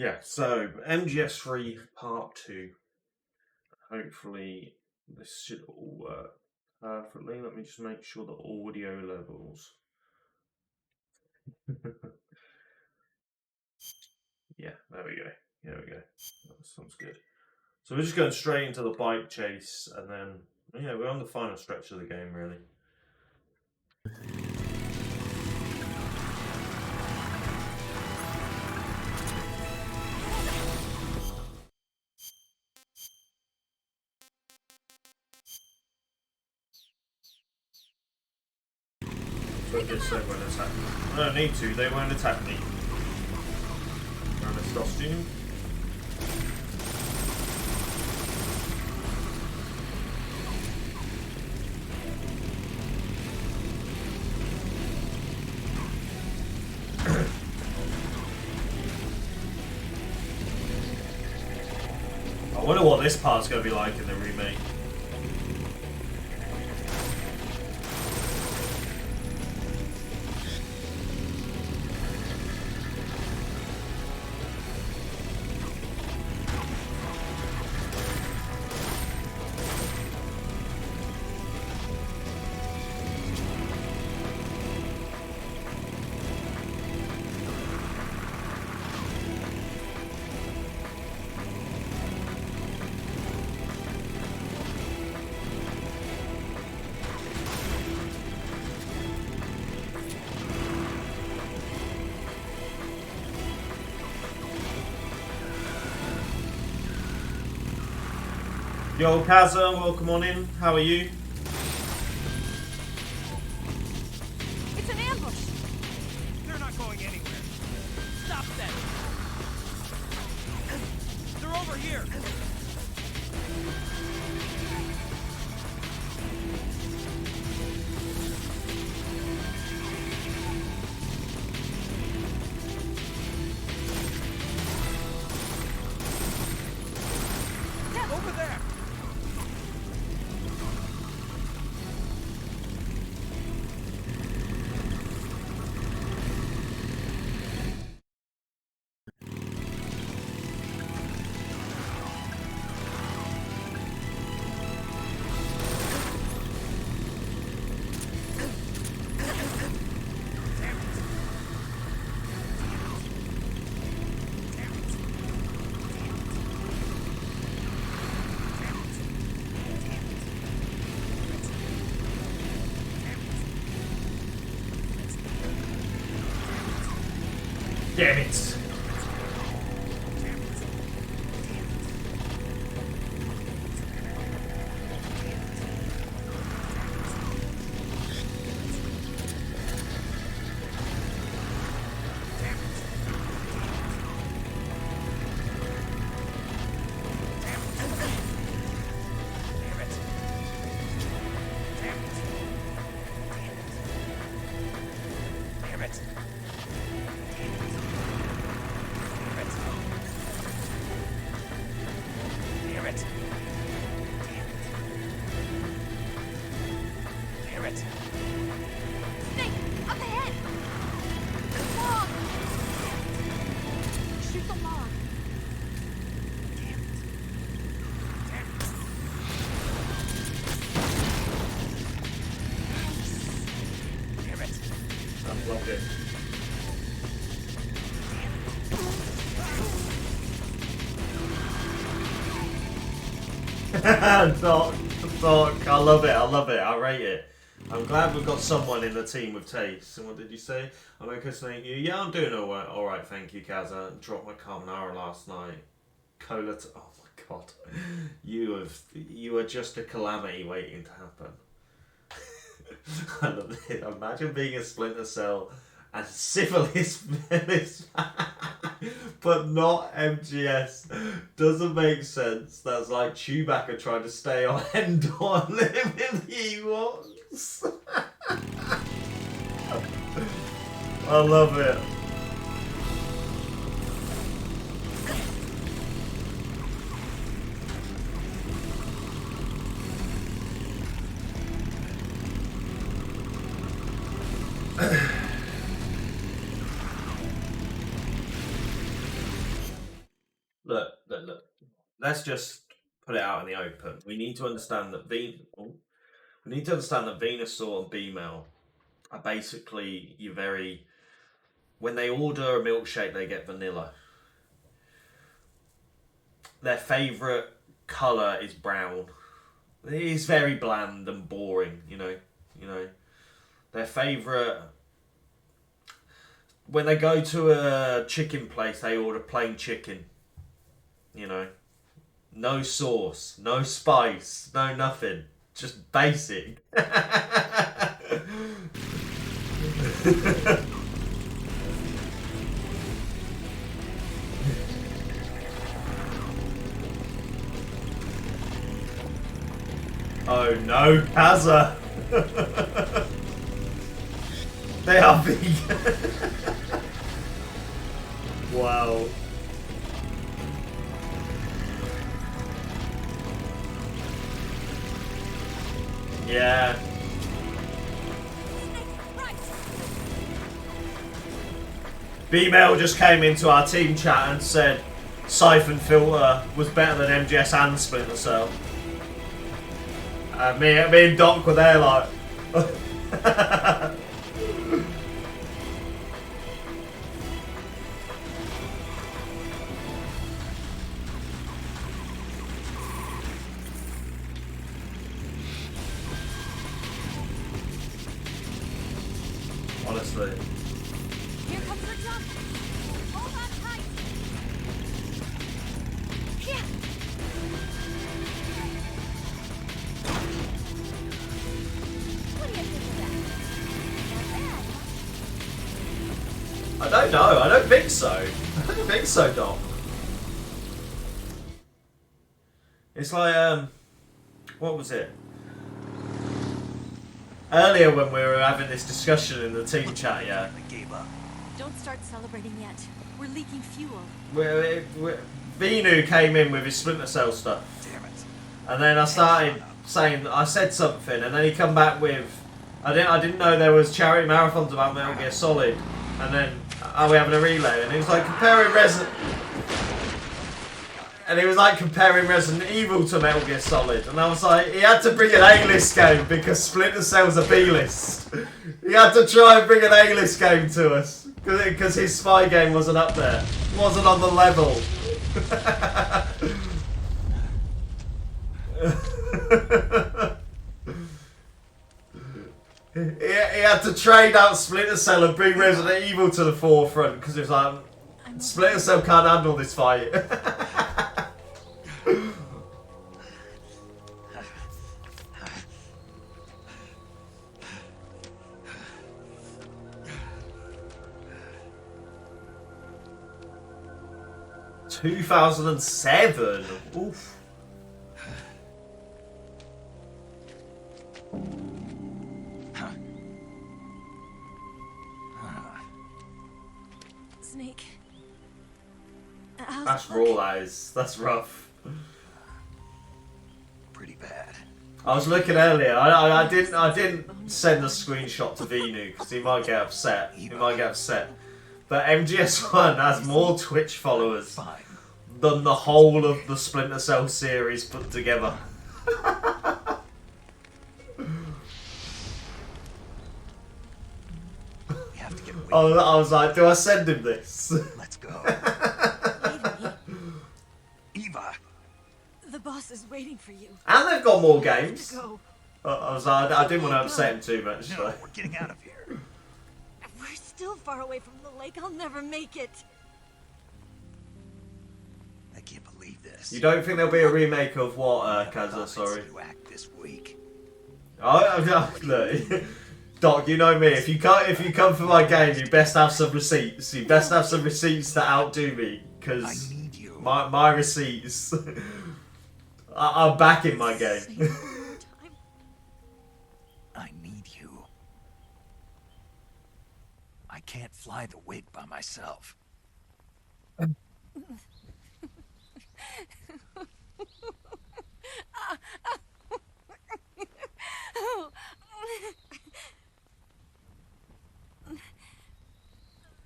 Yeah, so MGS3 Part 2. Hopefully this should all work perfectly. Let me just make sure the audio levels. Yeah, there we go. There we go. That sounds good. So we're just going straight into the bike chase, and then, yeah, we're on the final stretch of the game, really. So just they won't attack me. I don't need to, they won't attack me. Around this costume. I wonder what this part's going to be like in the remake. Yo, Kazza, welcome on in. How are you? It's an ambush! They're not going anywhere. Stop them! They're over here! Yeah, over there! Damn it! I love it, I love it, I rate it. I'm glad we've got someone in the team with taste. And what did you say? I'm okay saying you. Yeah, I'm doing alright, thank you, Kazza. Dropped my carbonara last night. Oh my god. You are just a calamity waiting to happen. I love it. Imagine being a Splinter Cell and syphilis, but not MGS. Doesn't make sense. That's like Chewbacca trying to stay on Endor and live in the Ewoks. I love it. Look. Let's just put it out in the open. We need to understand that Venusaur and B-Mail are basically your very. When they order a milkshake, they get vanilla. Their favourite colour is brown. It is very bland and boring, you know. Their favourite. When they go to a chicken place, they order plain chicken. You know. No sauce, no spice, no nothing. Just basic. Oh no, Kaza! They are vegan. Wow. Yeah. B-Mail just came into our team chat and said Siphon Filter was better than MGS and Splinter Cell. Me and Doc were there like... Honestly. Here comes the jump. Hold on tight. Yeah. What do you think of that? Not bad. I don't know. I don't think so. I don't think so, Doc. It's like, what was it? Earlier when we were having this discussion in the team chat, yeah. Don't start celebrating yet. We're leaking fuel. Venu came in with his Splinter Cell stuff. Damn it. And then I started saying, I said something, and then he come back with, I didn't know there was charity marathons about Metal Gear Solid. And then, are we having a relay? And he was like comparing Resident Evil to Metal Gear Solid. And I was like, he had to bring an A-list game because Splinter Cell's a B-list. He had to try and bring an A-list game to us. Because his spy game wasn't up there. Wasn't on the level. He had to trade out Splinter Cell and bring Resident Evil to the forefront because it was like, Splinter Cell can't handle this fight. 2007. Oof. Snake. That's raw, that is. That's rough. Pretty bad. I was looking earlier. I didn't send the screenshot to Venu because he might get upset. But MGS1 has more Twitch followers than the whole of the Splinter Cell series put together. We have to get away. I was like, do I send him this? Let's go. Wait a minute. Eva. The boss is waiting for you. And they've got more games. Go. I was like, I didn't want to upset him too much. No, So. we're getting out of here. We're still far away from the lake. I'll never make it. I can't believe this. You don't think there'll be a remake of what, Kaza? Sorry. You act this week. Look, Doc, you know me. If you come for my game, you best have some receipts. You best have some receipts that outdo me, because I need you. my receipts. I'm back in my game. Say it one more time. I need you. I can't fly the wig by myself.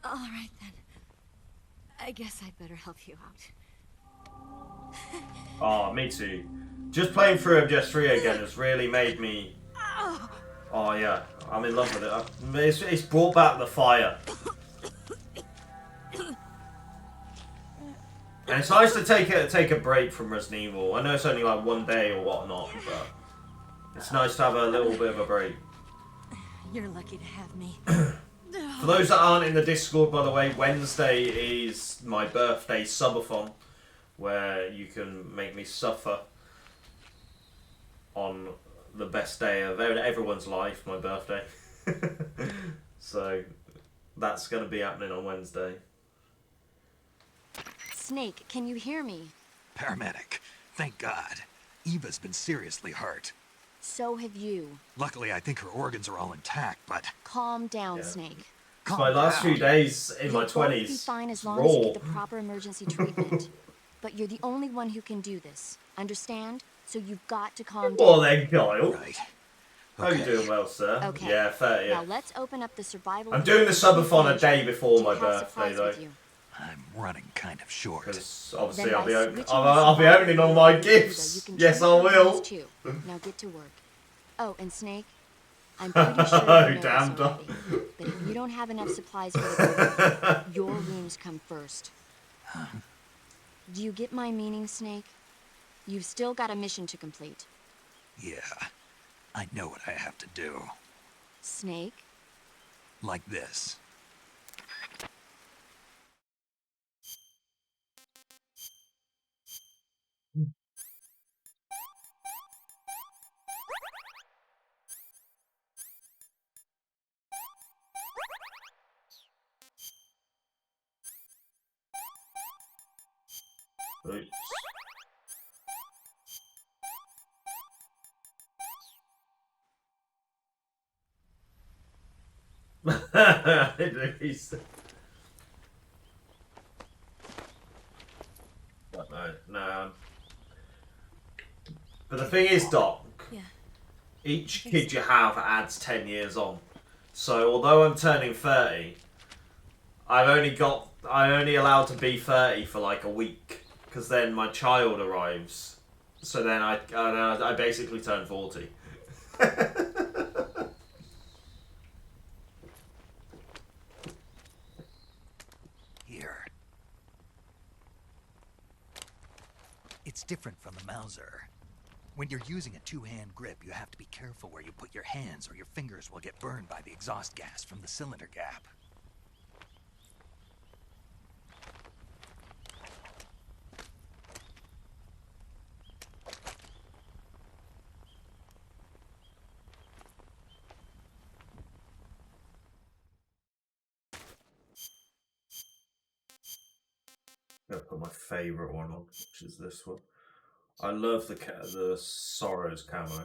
All right then. I guess I'd better help you out. Oh, me too. Just playing through MGS3 again has really made me... Oh yeah, I'm in love with it. It's brought back the fire. And it's nice to take a break from Resident Evil. I know it's only like one day or whatnot, but it's nice to have a little bit of a break. You're lucky to have me. For those that aren't in the Discord, by the way, Wednesday is my birthday subathon, where you can make me suffer on the best day of everyone's life, my birthday. So that's going to be happening on Wednesday. Snake, can you hear me? Paramedic. Thank God. Eva's been seriously hurt. So have you. Luckily, I think her organs are all intact, but... Calm down, Yeah. Snake. It's my last few days in my You'll both be 20s. fine as long raw. as you get the proper emergency treatment. But you're the only one who can do this. Understand? So you've got to calm Well down. then, Kyle. Right. How you doing well, sir? Okay. Yeah, 30. Now let's open up the survival. I'm doing the subathon a day before Do you my have birthday, supplies though. with you? I'm running kind of short. Because obviously Then I'll by be switching the I'll be survival opening all my mode with Eva, gifts. you can Yes, I treat her will. wounds too. Now get to work. Oh, and Snake, I'm pretty sure you Oh, know this damn, already, but if you don't have enough supplies for the building, your wounds come first. Do you get my meaning, Snake? You've still got a mission to complete. Yeah. I know what I have to do. Snake? Like this. Oops. No. But the thing is, Doc, Yeah. each kid you have adds 10 years on. So although I'm turning 30, I'm only allowed to be 30 for like a week, because then my child arrives. So then I basically turn 40. Here. It's different from the Mauser. When you're using a two-hand grip, you have to be careful where you put your hands or your fingers will get burned by the exhaust gas from the cylinder gap. I'm gonna put my favourite one on, which is this one. I love the Sorrows camo.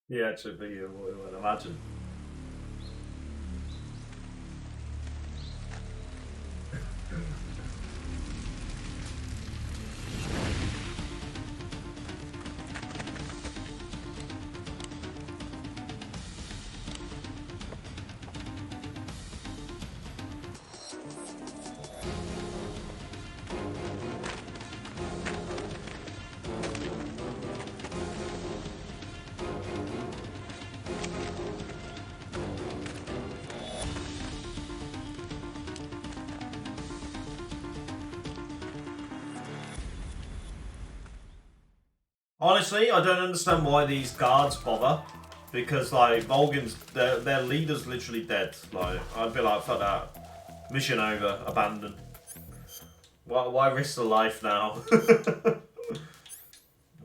Yeah, it should be, I would imagine. Honestly, I don't understand why these guards bother. Because, like, Volgan's, their leader's literally dead. Like, I'd be like, fuck that. Mission over, abandoned. Why risk the life now?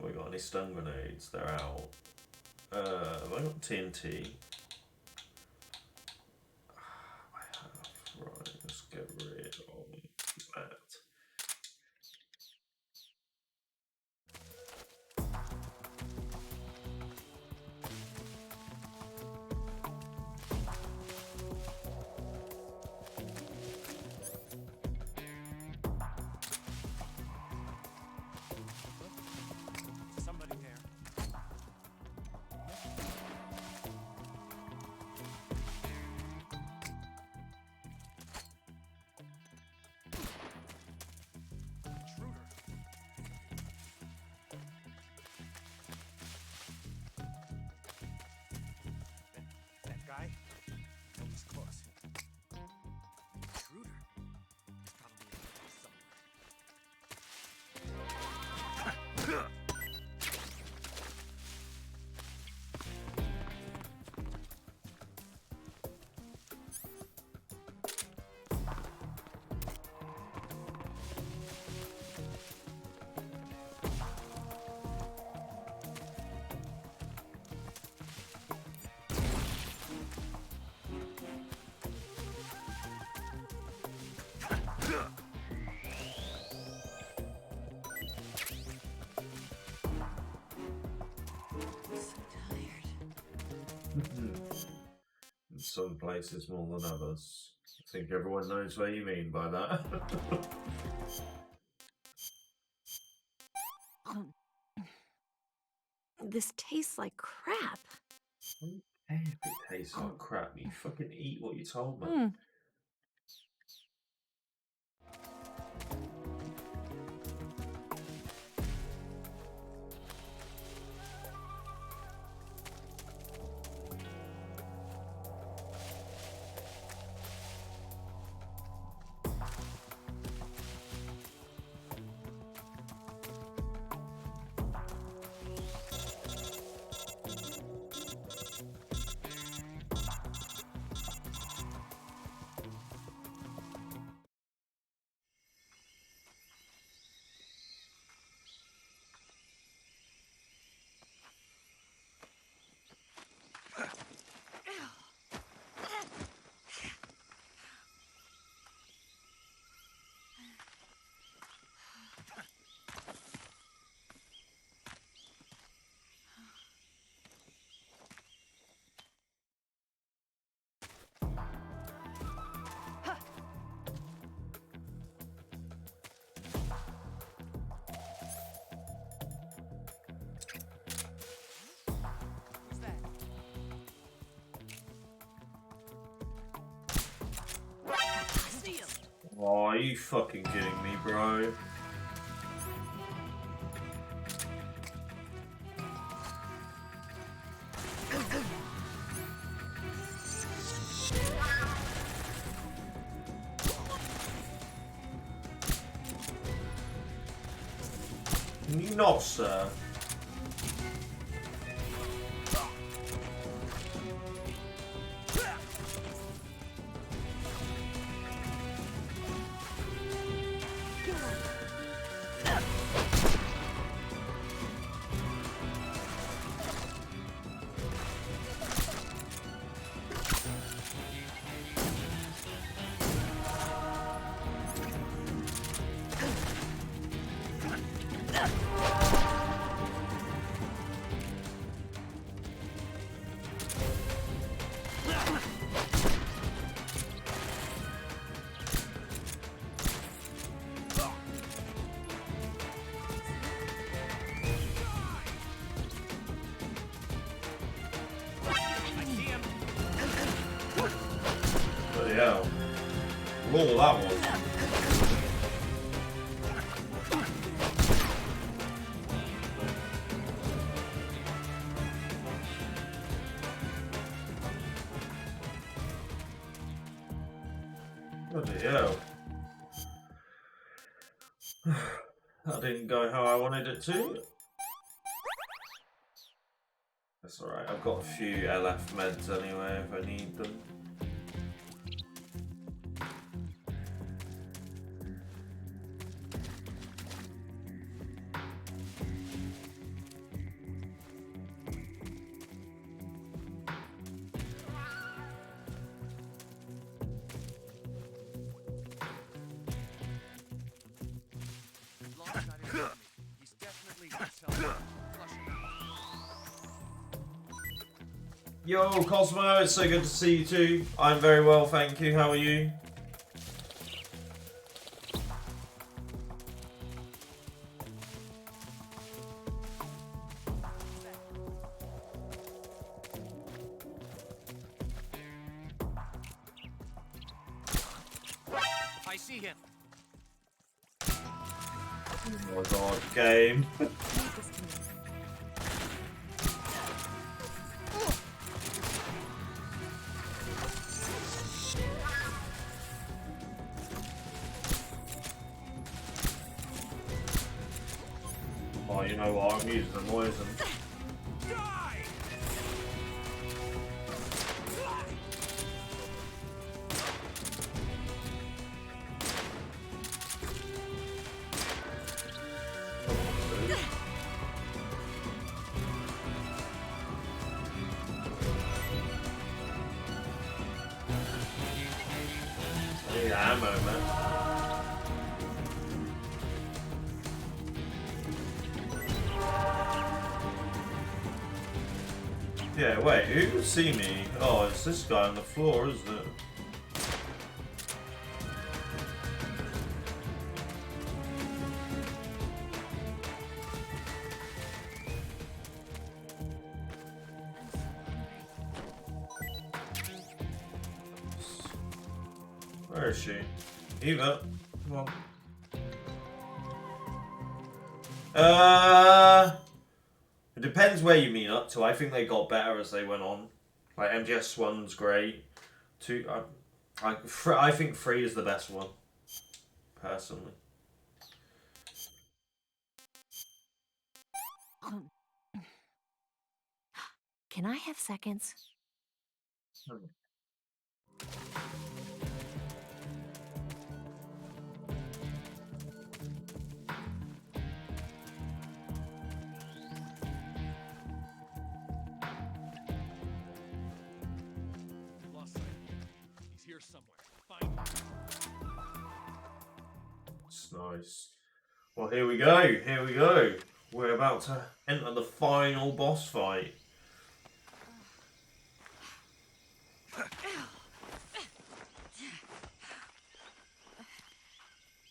We got any stun grenades? They're out. Have I got TNT? I have. Right, let's get rid of that. Somebody there. Intruder. That guy? No, he's close. Intruder. He's probably somewhere. In some places more than others. I think everyone knows what you mean by that. This tastes like crap. If it tastes like crap, you fucking eat what you told me. Who's that? Steal. Oh, are you fucking kidding me, bro? Can you not, sir? Bloody hell. Roll that one. Bloody hell. That didn't go how I wanted it to. That's alright, I've got a few LF meds anyway if I need them. Yo, Cosmo, it's so good to see you too. I'm very well, thank you. How are you? I see him. Oh my god, game. Oh, you know what? I'm using the poison. Die! I need ammo, man. Yeah, wait, who can see me? Oh, it's this guy on the floor, isn't it? Where is she? Eva, come on. It depends where you mean up to. I think they got better as they went on. Like MGS1's great. Two, I think 3 is the best one, personally. Can I have seconds? Lost sight of him. He's here somewhere. Find him. It's nice. Well, here we go. Here we go. We're about to enter the final boss fight.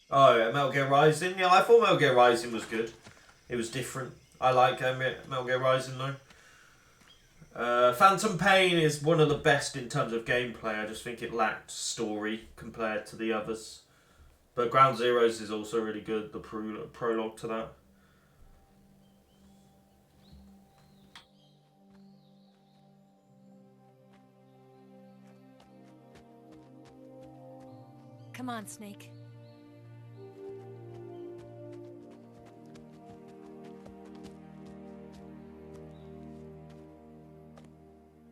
Oh, yeah, Metal Gear Rising. Yeah, I thought Metal Gear Rising was good. It was different. I like Metal Gear Rising though. Phantom Pain is one of the best in terms of gameplay. I just think it lacked story compared to the others. But Ground Zeroes is also really good. The prologue to that. Come on, Snake.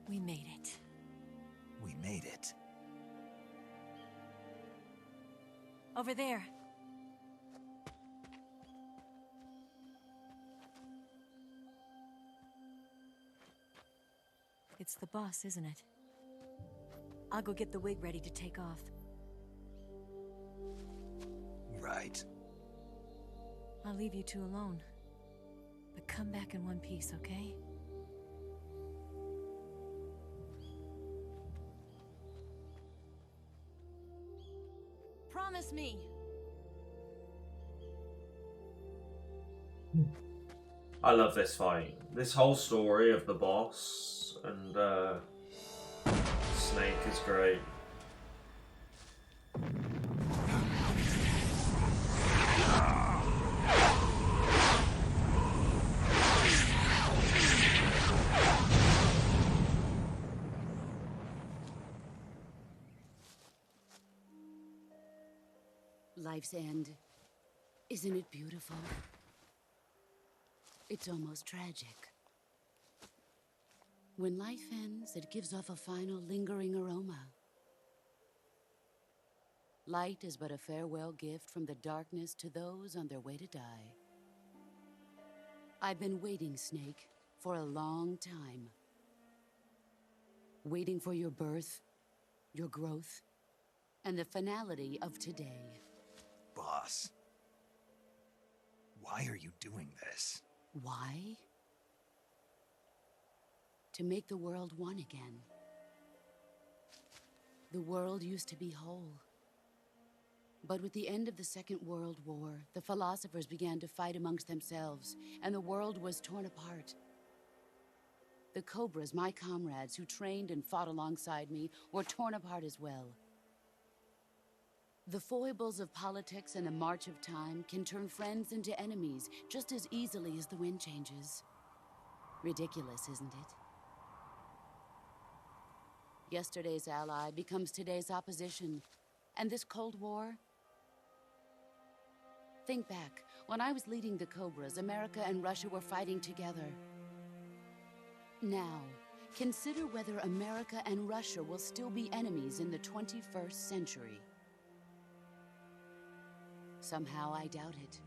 We made it. We made it. Over there. It's the boss, isn't it? I'll go get the wig ready to take off. Right. I'll leave you two alone. But come back in one piece, okay? Promise me. I love this fight. This whole story of the boss and Snake is great. Life's end. Isn't it beautiful? It's almost tragic. When life ends, it gives off a final lingering aroma. Light is but a farewell gift from the darkness to those on their way to die. I've been waiting, Snake, for a long time. Waiting for your birth, your growth, and the finality of today. Boss. Why are you doing this? Why? to make the world one again. The world used to be whole. But with the end of the Second World War, the philosophers began to fight amongst themselves, and the world was torn apart. The Cobras, my comrades who trained and fought alongside me, were torn apart as well. The foibles of politics and the march of time can turn friends into enemies just as easily as the wind changes. Ridiculous, isn't it? Yesterday's ally becomes today's opposition. And this Cold War? Think back. When I was leading the Cobras, America and Russia were fighting together. Now, consider whether America and Russia will still be enemies in the 21st century. Somehow I doubt it.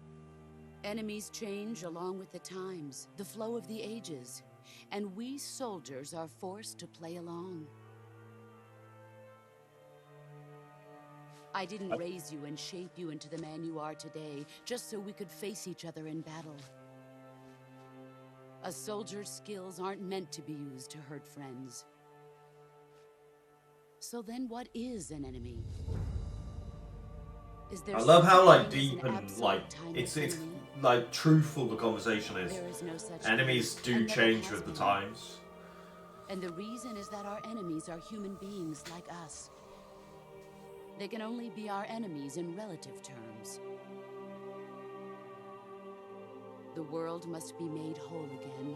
Enemies change along with the times, the flow of the ages, and we soldiers are forced to play along. I didn't raise you and shape you into the man you are today just so we could face each other in battle. A soldier's skills aren't meant to be used to hurt friends. So then what is an enemy? Is there I love how like such a thing deep as an and absolute like timeless it's enemy? like truthful the conversation is. There is no such Enemies thing, do and never change has with the been. times. And the reason is that our enemies are human beings like us. They can only be our enemies in relative terms. The world must be made whole again.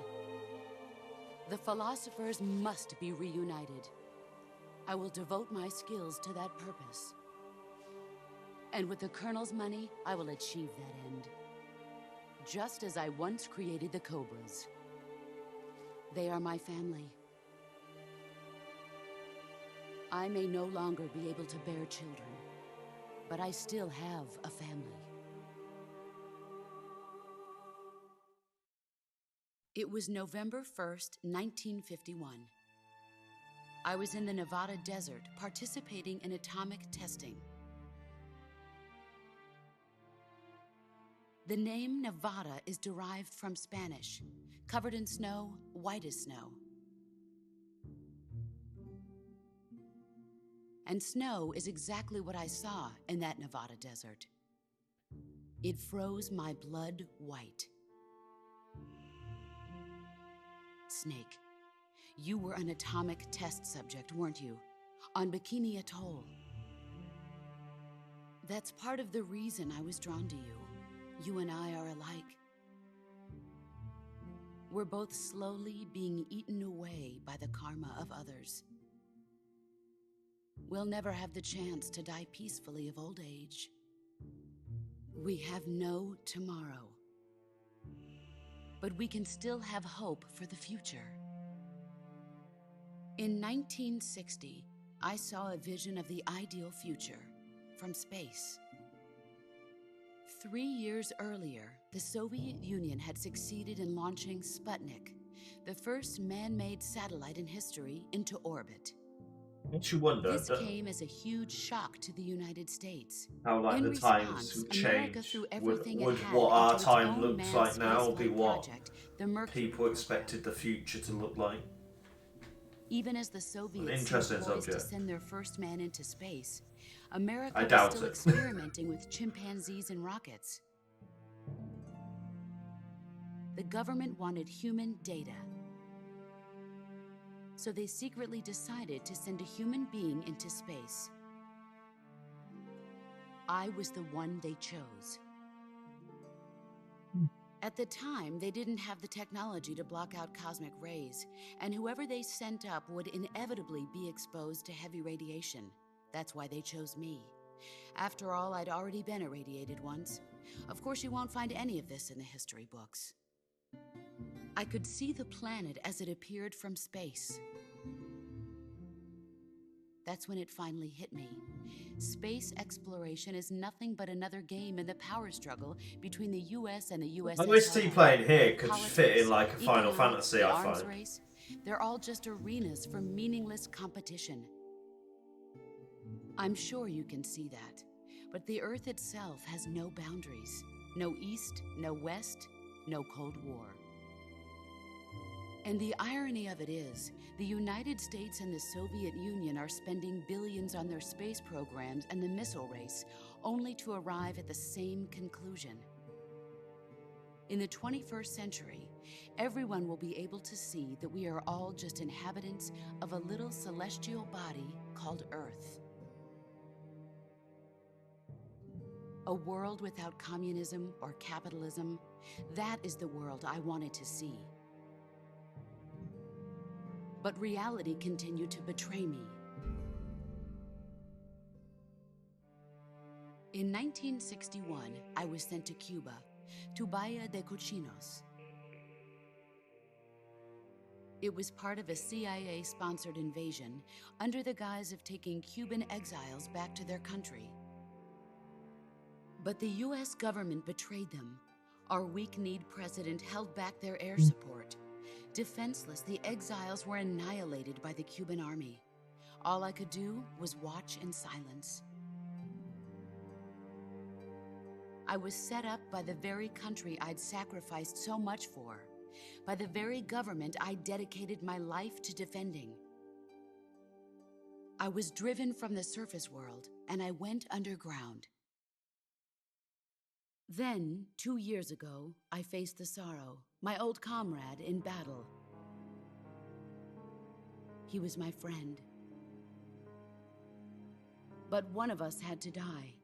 The philosophers must be reunited. I will devote my skills to that purpose. And with the Colonel's money, I will achieve that end. Just as I once created the Cobras. They are my family. I may no longer be able to bear children, but I still have a family. It was November 1st, 1951. I was in the Nevada desert participating in atomic testing. The name Nevada is derived from Spanish, covered in snow, white as snow. And snow is exactly what I saw in that Nevada desert. It froze my blood white. Snake, you were an atomic test subject, weren't you? On Bikini Atoll. That's part of the reason I was drawn to you. You and I are alike. We're both slowly being eaten away by the karma of others. We'll never have the chance to die peacefully of old age. We have no tomorrow. But we can still have hope for the future. In 1960, I saw a vision of the ideal future from space. 3 years earlier, the Soviet Union had succeeded in launching Sputnik, the first man-made satellite in history, into orbit. Makes you wonder This came as a huge shock to the United States. how like In the times response, change. America threw everything Would it had what our into its time own looks manned like now be spaceflight what project, the Mercury people program. expected the future to look like? Even as the Soviets interesting seemed poised to subject. send their first man into space, America I was doubt still it. experimenting with chimpanzees and rockets. The government wanted human data. So they secretly decided to send a human being into space. I was the one they chose. At the time, they didn't have the technology to block out cosmic rays, and whoever they sent up would inevitably be exposed to heavy radiation. That's why they chose me. After all, I'd already been irradiated once. Of course, you won't find any of this in the history books. I could see the planet as it appeared from space. That's when it finally hit me. Space exploration is nothing but another game in the power struggle between the US and the USSR. OST playing here could Politics, fit in like a Final economics, Fantasy, the I arms find. race, they're all just arenas for meaningless competition. I'm sure you can see that, but the Earth itself has no boundaries. No East, no West, no Cold War. And the irony of it is, the United States and the Soviet Union are spending billions on their space programs and the missile race, only to arrive at the same conclusion. In the 21st century, everyone will be able to see that we are all just inhabitants of a little celestial body called Earth. A world without communism or capitalism, that is the world I wanted to see. But reality continued to betray me. In 1961, I was sent to Cuba, to Bahia de Cochinos. It was part of a CIA-sponsored invasion under the guise of taking Cuban exiles back to their country. But the US government betrayed them. Our weak-kneed president held back their air support. Defenseless, the exiles were annihilated by the Cuban army. All I could do was watch in silence. I was set up by the very country I'd sacrificed so much for, by the very government I dedicated my life to defending. I was driven from the surface world, and I went underground. Then, 2 years ago, I faced the Sorrow, my old comrade in battle. He was my friend. But one of us had to die.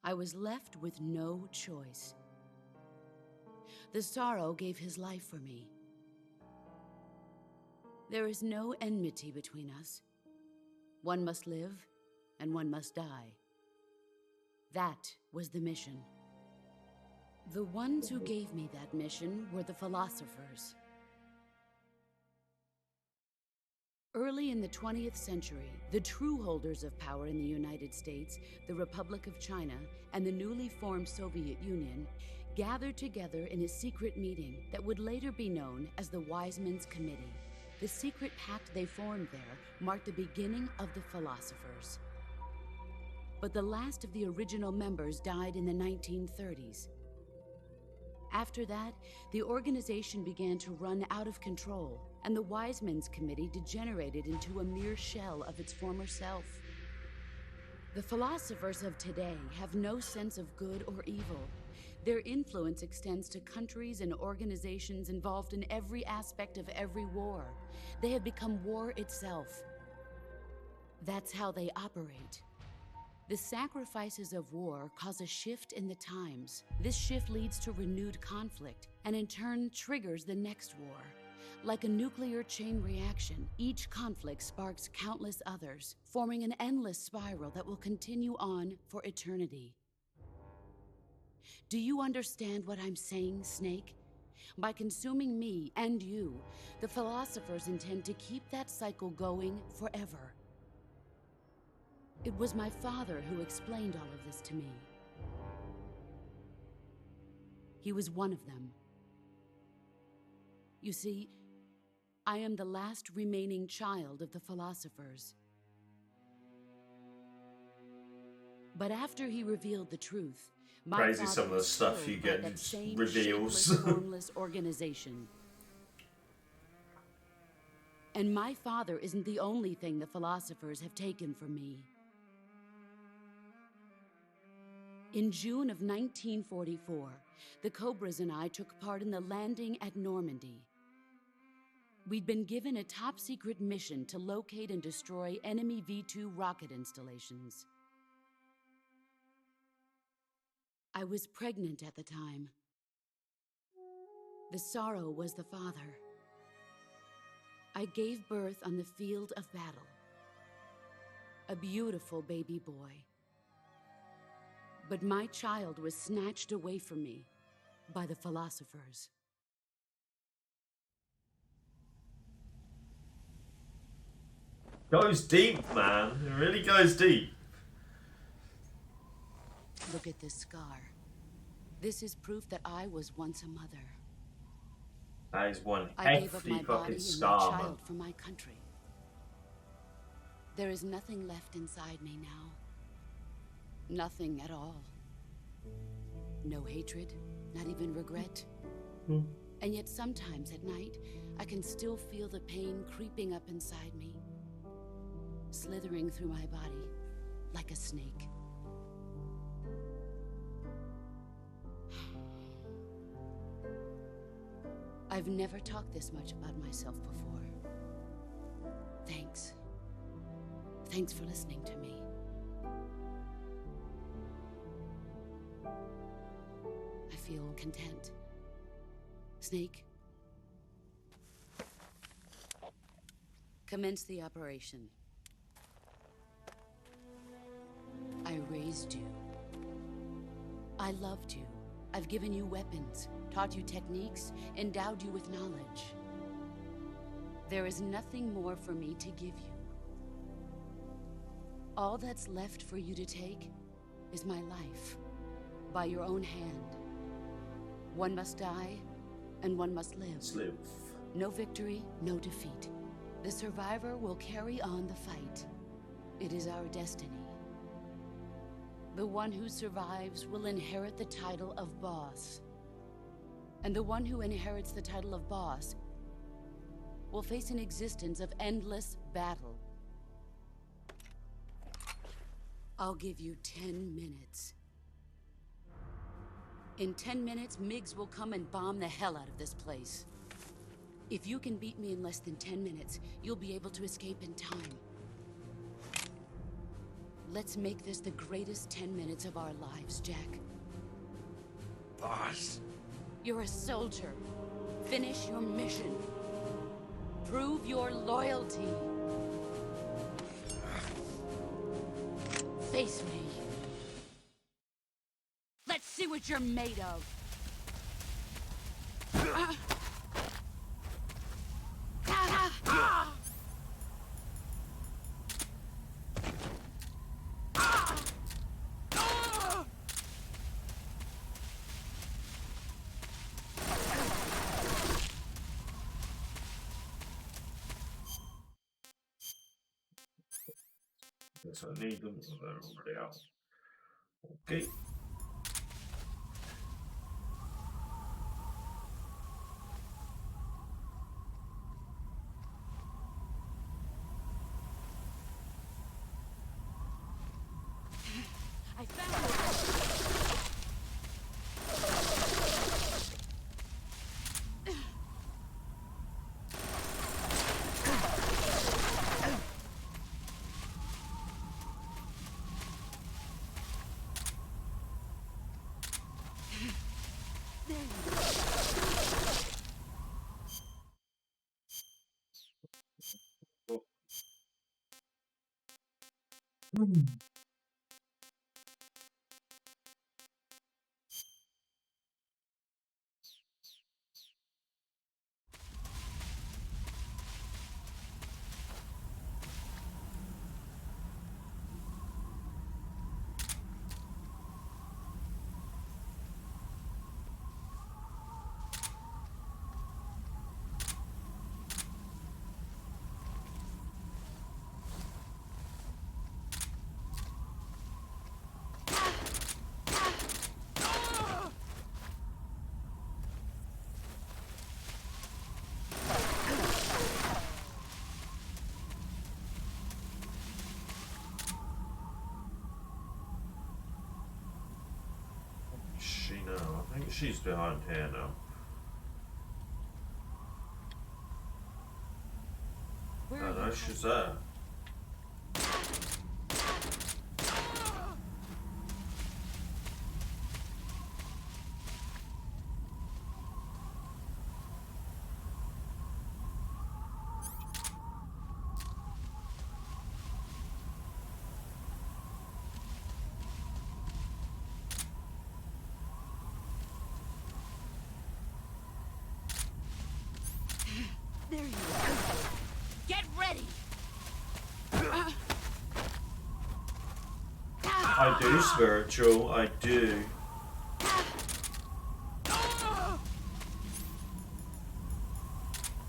I was left with no choice. The Sorrow gave his life for me. There is no enmity between us. One must live, and one must die. That was the mission. The ones who gave me that mission were the philosophers. Early in the 20th century, the true holders of power in the United States, the Republic of China, and the newly formed Soviet Union gathered together in a secret meeting that would later be known as the Wise Men's Committee. The secret pact they formed there marked the beginning of the philosophers. But the last of the original members died in the 1930s. After that, the organization began to run out of control, and the Wise Men's Committee degenerated into a mere shell of its former self. The philosophers of today have no sense of good or evil. Their influence extends to countries and organizations involved in every aspect of every war. They have become war itself. That's how they operate. The sacrifices of war cause a shift in the times. This shift leads to renewed conflict, and in turn triggers the next war. Like a nuclear chain reaction, each conflict sparks countless others, forming an endless spiral that will continue on for eternity. Do you understand what I'm saying, Snake? By consuming me and you, the philosophers intend to keep that cycle going forever. It was my father who explained all of this to me. He was one of them. You see, I am the last remaining child of the philosophers. But after he revealed the truth, my Crazy father some of the was stuff killed you by get that same reveals. shapeless, formless organization. And my father isn't the only thing the philosophers have taken from me. In June of 1944, the Cobras and I took part in the landing at Normandy. We'd been given a top-secret mission to locate and destroy enemy V-2 rocket installations. I was pregnant at the time. The Sorrow was the father. I gave birth on the field of battle. A beautiful baby boy. But my child was snatched away from me by the philosophers. Goes deep, man. It really goes deep. Look at this scar. This is proof that I was once a mother. That is one I gave up hefty my body fucking and my scar, man. child for my country. There is nothing left inside me now. Nothing at all. No hatred, not even regret. And yet sometimes at night, I can still feel the pain creeping up inside me, slithering through my body like a snake. I've never talked this much about myself before. Thanks. Thanks for listening to me. I feel content. Snake, commence the operation. I raised you. I loved you. I've given you weapons, taught you techniques, endowed you with knowledge. There is nothing more for me to give you. All that's left for you to take is my life, by your own hand. One must die, and one must live. No victory, no defeat. The survivor will carry on the fight. It is our destiny. The one who survives will inherit the title of boss. And the one who inherits the title of boss will face an existence of endless battle. I'll give you 10 minutes. In 10 minutes, MiGs will come and bomb the hell out of this place. If you can beat me in less than 10 minutes, you'll be able to escape in time. Let's make this the greatest 10 minutes of our lives, Jack. Boss? You're a soldier. Finish your mission. Prove your loyalty. Face me. Let's see what you're made of. Guess I need them. They're already out. Okay. I found it. She now? I think she's behind here now. Where Oh are no, you? she's there. There you are. Get ready. I do, spiritual. I do.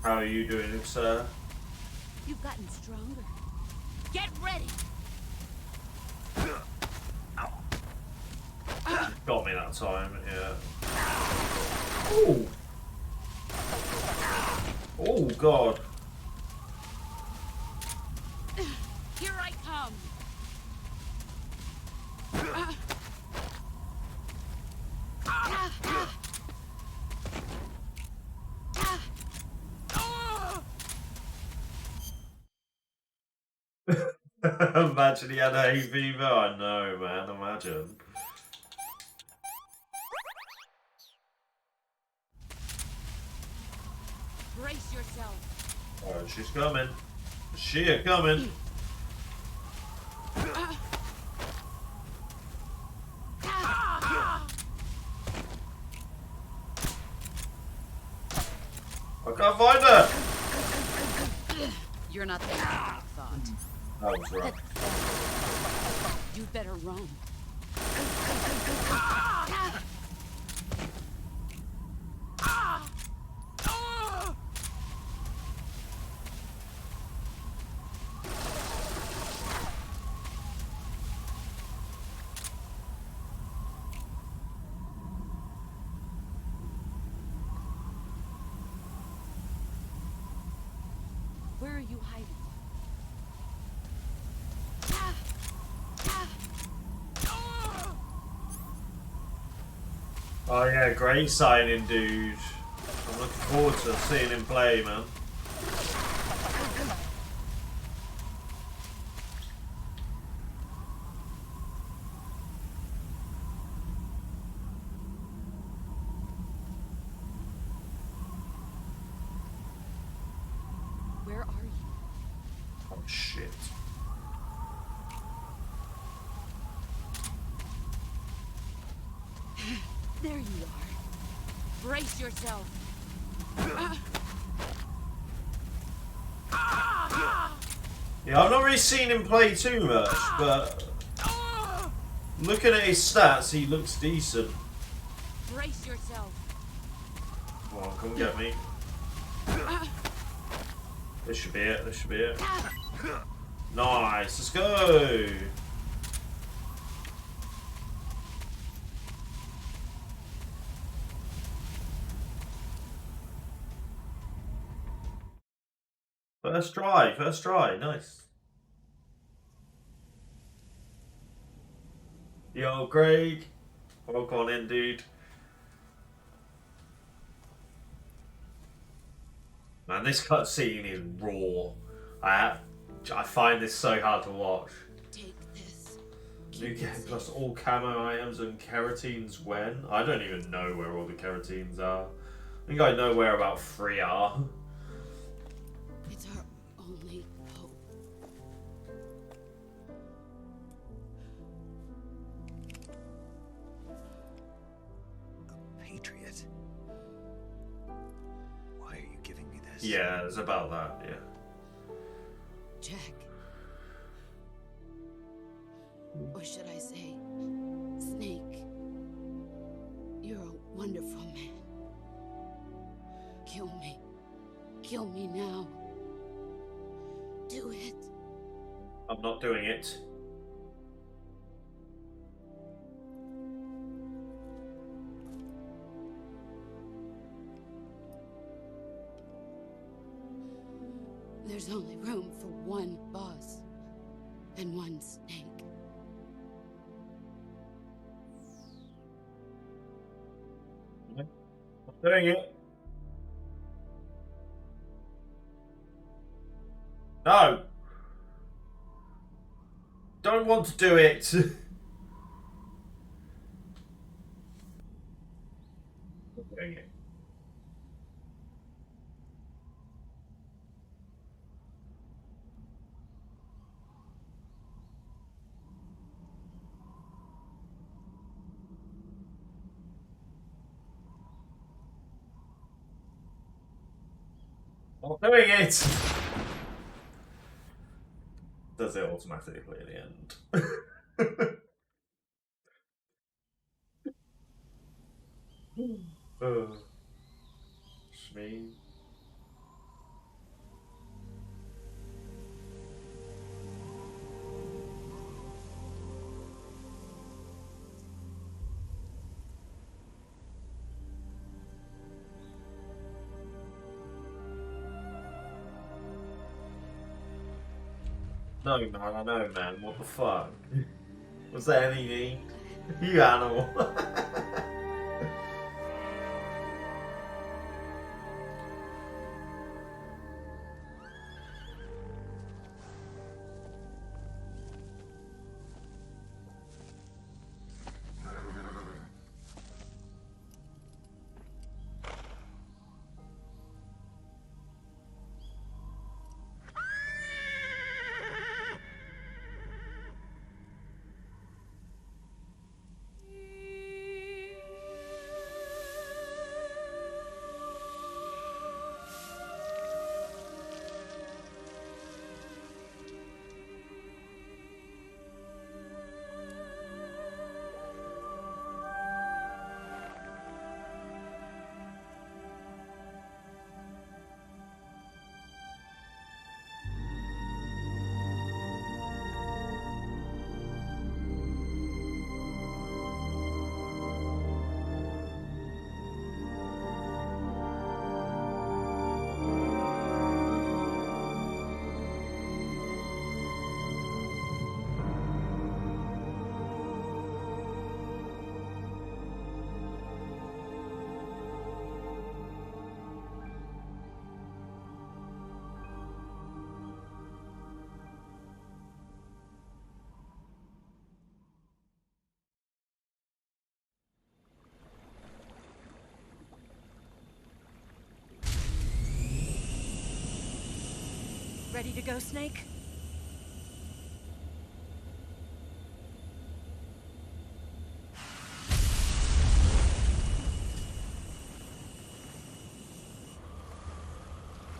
How are you doing, sir? You've gotten stronger. Get ready. Got me that time, yeah. Ooh. Oh God. Here I come. Imagine he had hay fever. I know, man. Imagine. Brace yourself. Oh, she's coming. She a coming. I can't find her. You're not thinking like I thought. That was right. You'd better run. Where are you hiding? Oh yeah, great signing, dude. I'm looking forward to seeing him play, man. Where are you? Oh shit. There you are. Brace yourself. Yeah, I've not really seen him play too much, but looking at his stats, he looks decent. Brace yourself. Come on, come get me. This should be it, this should be it. Nice, let's go! First try, nice. Yo, Greg. Welcome on in, dude. Man, this cutscene is raw. I find this so hard to watch. Take this. New game plus all camo items and keratines when? I don't even know where all the keratines are. I think I know where about 3 are. It's our only hope. A patriot? Why are you giving me this? Yeah, it's about that, yeah. Jack. Or should I say, Snake. You're a wonderful man. Kill me. Kill me now. Do it. I'm not doing it. There's only room for one boss and one snake. I'm doing it. No! Don't want to do it! I'm doing it. I'm doing it! Does it automatically at the end? Shmee. No, man, I know, man. What the fuck? Was that any need? You animal. Ready to go, Snake?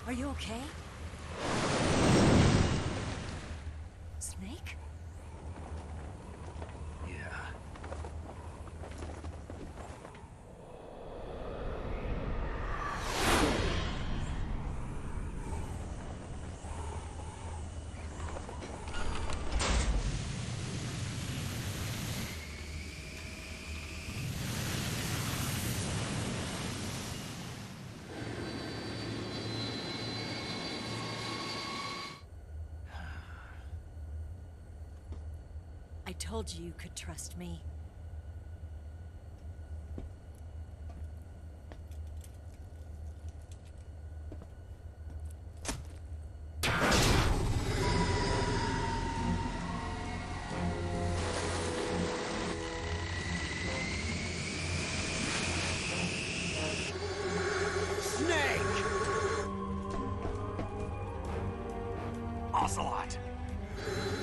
Are you okay? Snake? Yeah. I told you you could trust me. Snake! Ocelot!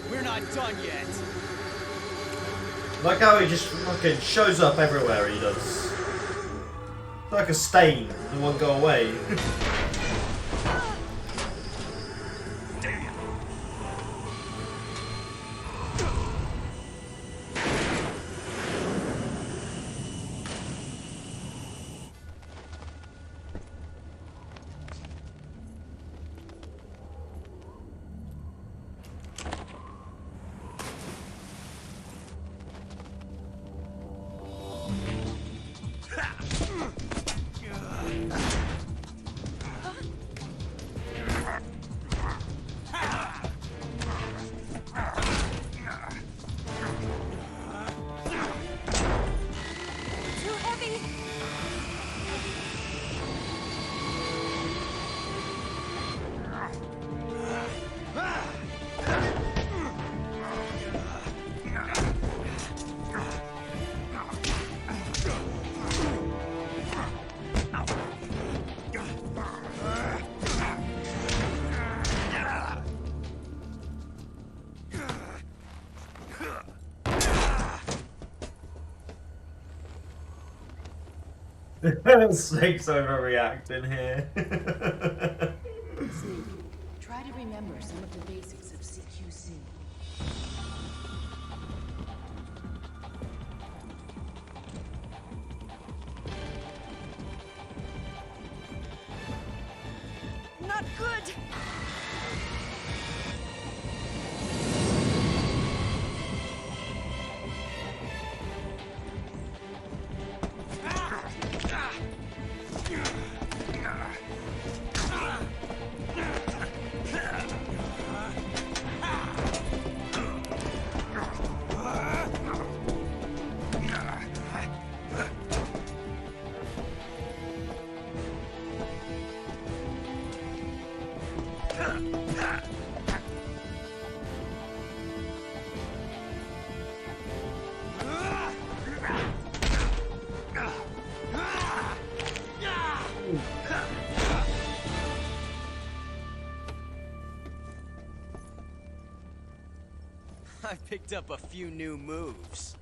We're not done yet. Like how he just fucking shows up everywhere he does. Like a stain, it won't go away. Damn. Too heavy! Snake's overreacting here. Snake, try to remember some of the basics of CQC. Not good! Picked up a few new moves.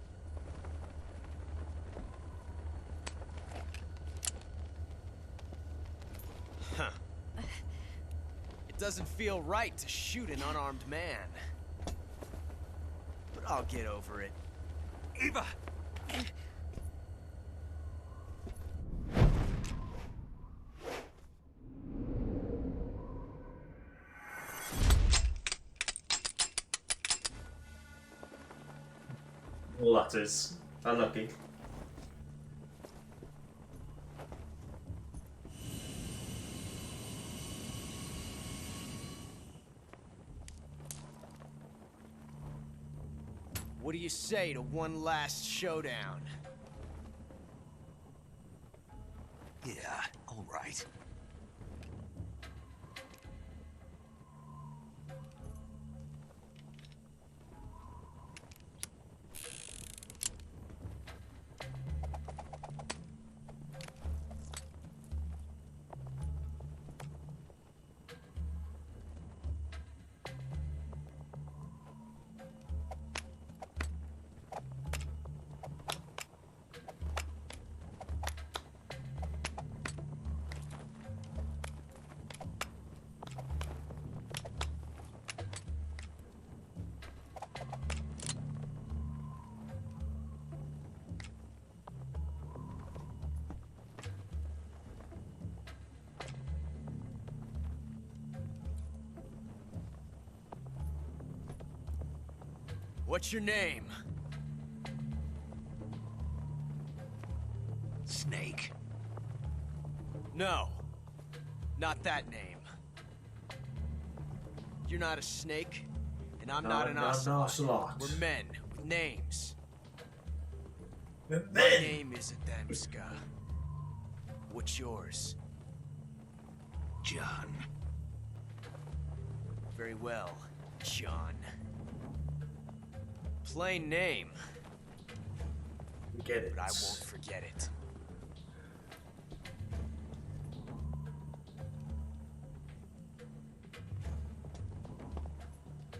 Huh. It doesn't feel right to shoot an unarmed man. But I'll get over it. Eva! Letters. Unlucky. What do you say to one last showdown? Yeah, all right. What's your name? Snake. No. Not that name. You're not a snake, and I'm not an ocelot. ocelot. We're men with names. The My men. name is Adamska. What's yours? John. Very well, John. Plain name, Get it. but I won't forget it.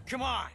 Come on!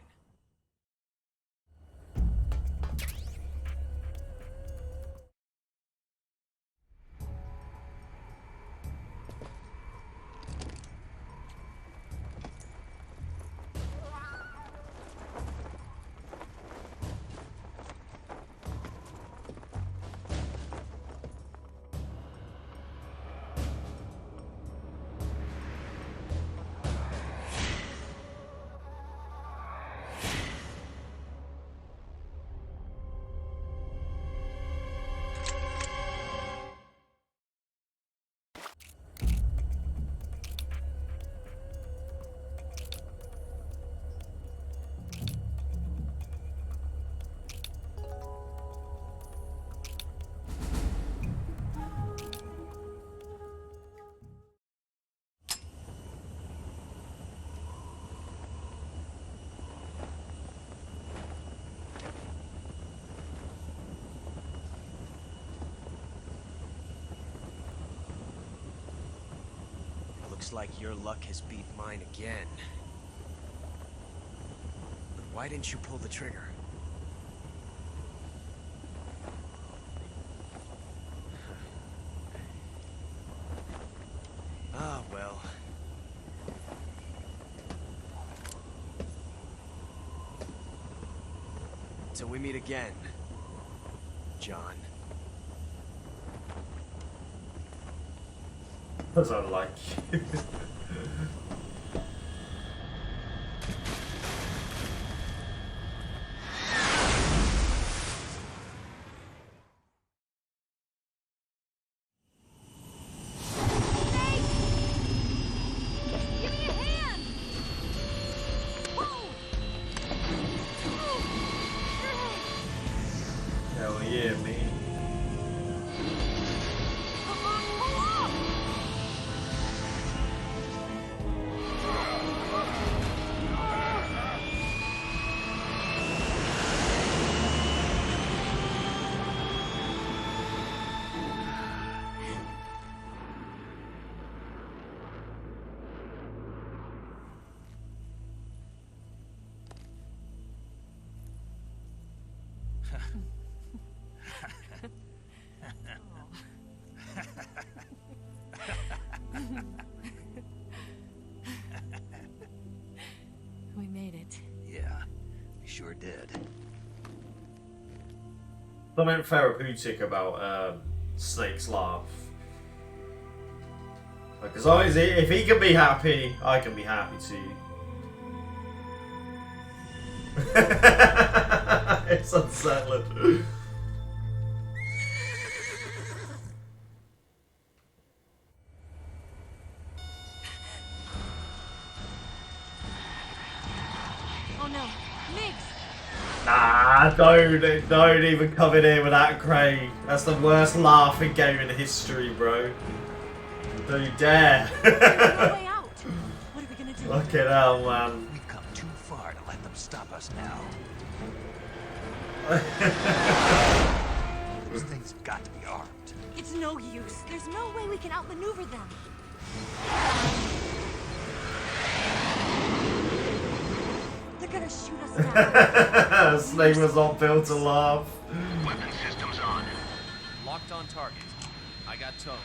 Looks like your luck has beat mine again. But why didn't you pull the trigger? Ah, well. Till we meet again, John. Because I like you. Give me a hand! Whoa! Hell yeah, man. Come on, pull up! did. Something therapeutic about Snake's laugh. Like, as long as if he can be happy, I can be happy too. It's unsettling. Oh no, Migs! Nah, don't even come in here with that, Craig. That's the worst laughing game in history, bro. Don't you dare. There's no way out. What are we gonna do? Fucking hell, man. We've come too far to let them stop us now. Those things have got to be armed. It's no use. There's no way we can outmaneuver them. They're gonna shoot us down. Snake was not built to laugh. Weapon systems on. Locked on target. I got towed.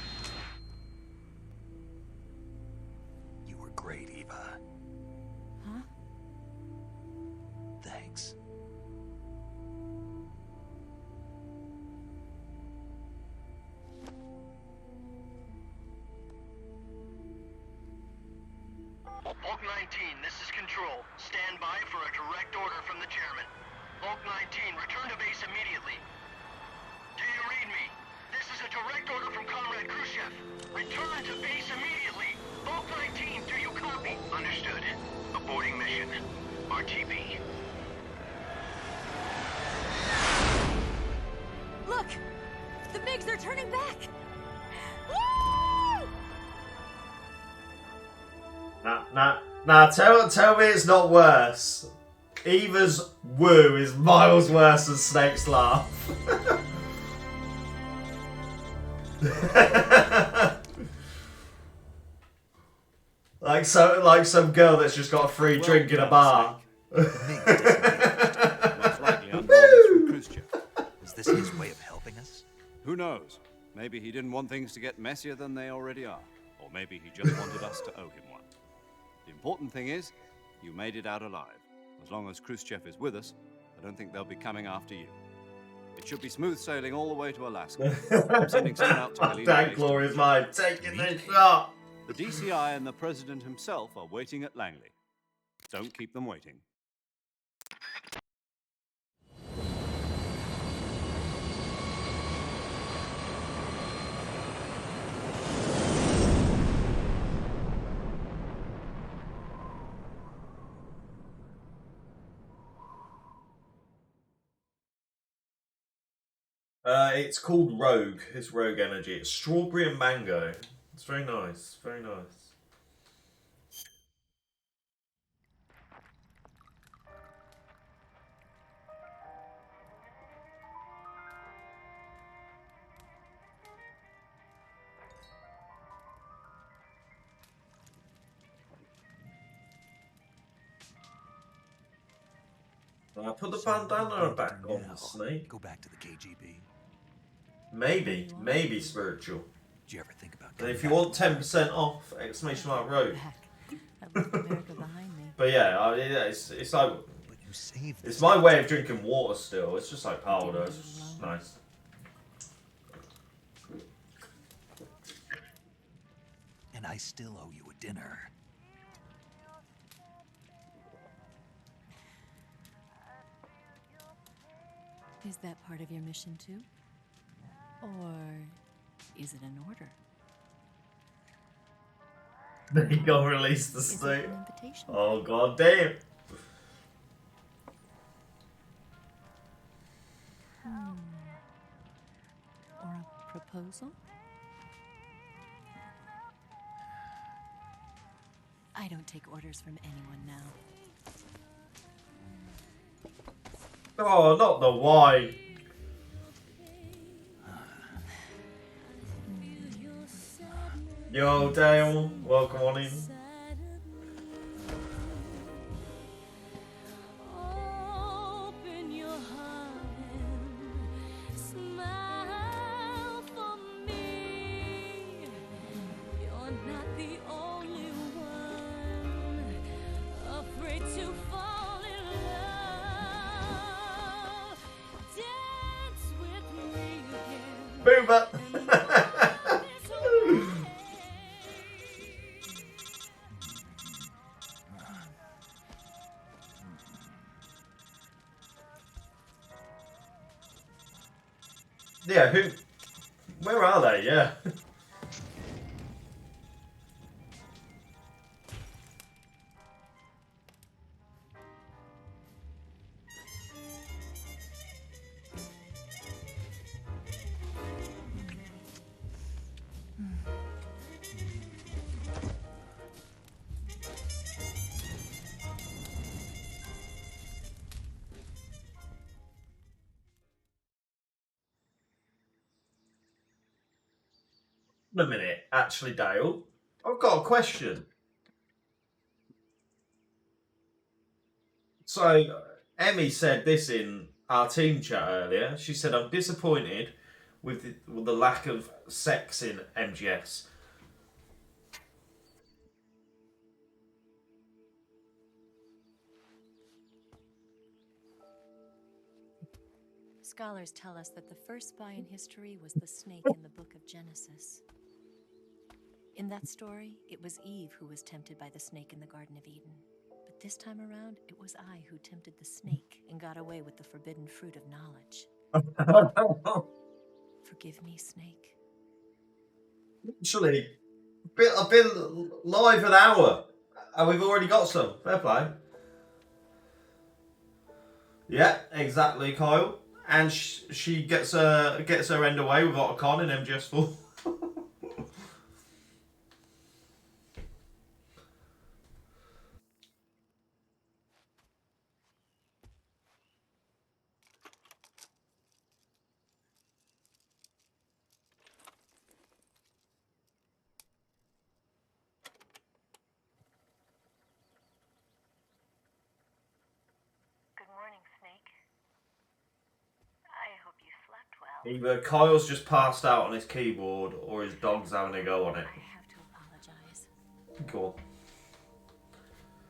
You were great, Eva. Huh? Thanks. Bulk 19, this is Control. Stand by for a direct order from the chairman. Bulk 19, return to base immediately. Do you read me? This is a direct order from Comrade Khrushchev. Return to base immediately. Bulk 19, do you copy? Understood. Aborting mission. RTB. Look! The Migs are turning back! Woo! Nah, tell me it's not worse. Eva's woo is miles worse than Snake's laugh. like some girl that's just got a free drink in a bar. Most likely under orders from Khrushchev. Is this his way of helping us? Who knows? Maybe he didn't want things to get messier than they already are. Or maybe he just wanted us to owe him one. The important thing is, you made it out alive. As long as Khrushchev is with us, I don't think they'll be coming after you. It should be smooth sailing all the way to Alaska. I'm sending someone out to Galena That Base. glory's mine. Taking this shot. The DCI and the President himself are waiting at Langley. Don't keep them waiting. It's called Rogue. It's Rogue Energy. It's strawberry and mango. It's very nice. Very nice. Put the So what are we bandana going to back do on, now? Snake. Go back to the KGB. Maybe spiritual. Did you ever think about And coming if you back want to the 10% off, exclamation mark Rogue. Back. I left America behind me. But yeah, it's like But you saved it's this my country. way of drinking water. Still, it's just like powder. It's just nice. And I still owe you a dinner. Is that part of your mission too? Or is it an order? Then you go release the Is it snake. an invitation? Oh god damn! Or a proposal? I don't take orders from anyone now. Oh, not the wine. Yo, Dale, welcome on in. Open your heart and smile for me. You're not the only one afraid to fall in love. Boomer. Yeah, who? Where are they? Yeah. Wait a minute, actually, Dale, I've got a question. So, Emmy said this in our team chat earlier. She said, I'm disappointed with the lack of sex in MGS. Scholars tell us that the first spy in history was the snake in the book of Genesis. In that story, it was Eve who was tempted by the snake in the Garden of Eden. But this time around, it was I who tempted the snake and got away with the forbidden fruit of knowledge. Forgive me, Snake. Actually, I've been live an hour and we've already got some. Fair play. Yeah, exactly, Kyle. And she gets her end away with Otacon in MGS4. Good morning, Snake. I hope you slept well. Either Kyle's just passed out on his keyboard or his dog's having a go on it. I have to apologize. Go on.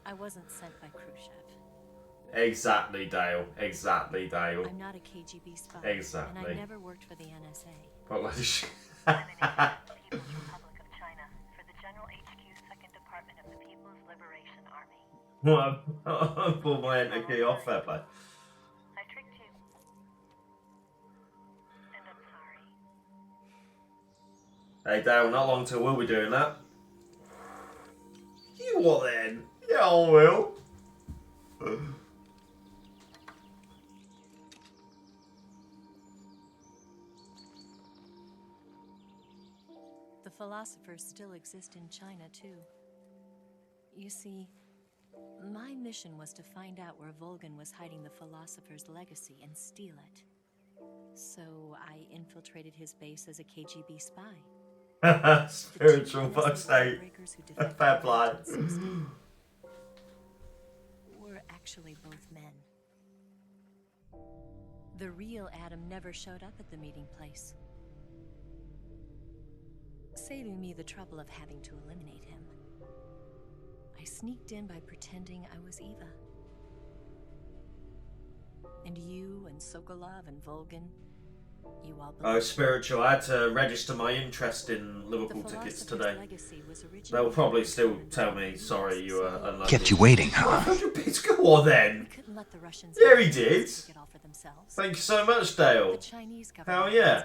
I wasn't sent by Khrushchev. Exactly, Dale. Exactly, Dale. I'm not a KGB spy. Exactly. And I never worked for the NSA. But like, I'm an agent of the People's Republic of China for the General HQ 2nd Department of the People's Liberation Army. I pulled my enter key off, fair play. I tricked you. And I'm sorry. Hey, Dale, not long till we'll be doing that. You what then? Yeah, I will. The philosophers still exist in China, too. You see, my mission was to find out where Volgan was hiding the philosopher's legacy and steal it. So I infiltrated his base as a KGB spy. Spiritual fuck's sake. Fair play. Were actually both men. The real Adam never showed up at the meeting place, saving me the trouble of having to eliminate him. I sneaked in by pretending I was Eva. And you and Sokolov and Volgan, you all Oh, spiritual. I had to register my interest in Liverpool tickets today. They'll probably still tell me, sorry, you were unlucky. Kept you waiting, huh? 100 bits, go on then. Yeah, he did. Thank you so much, Dale. Hell yeah.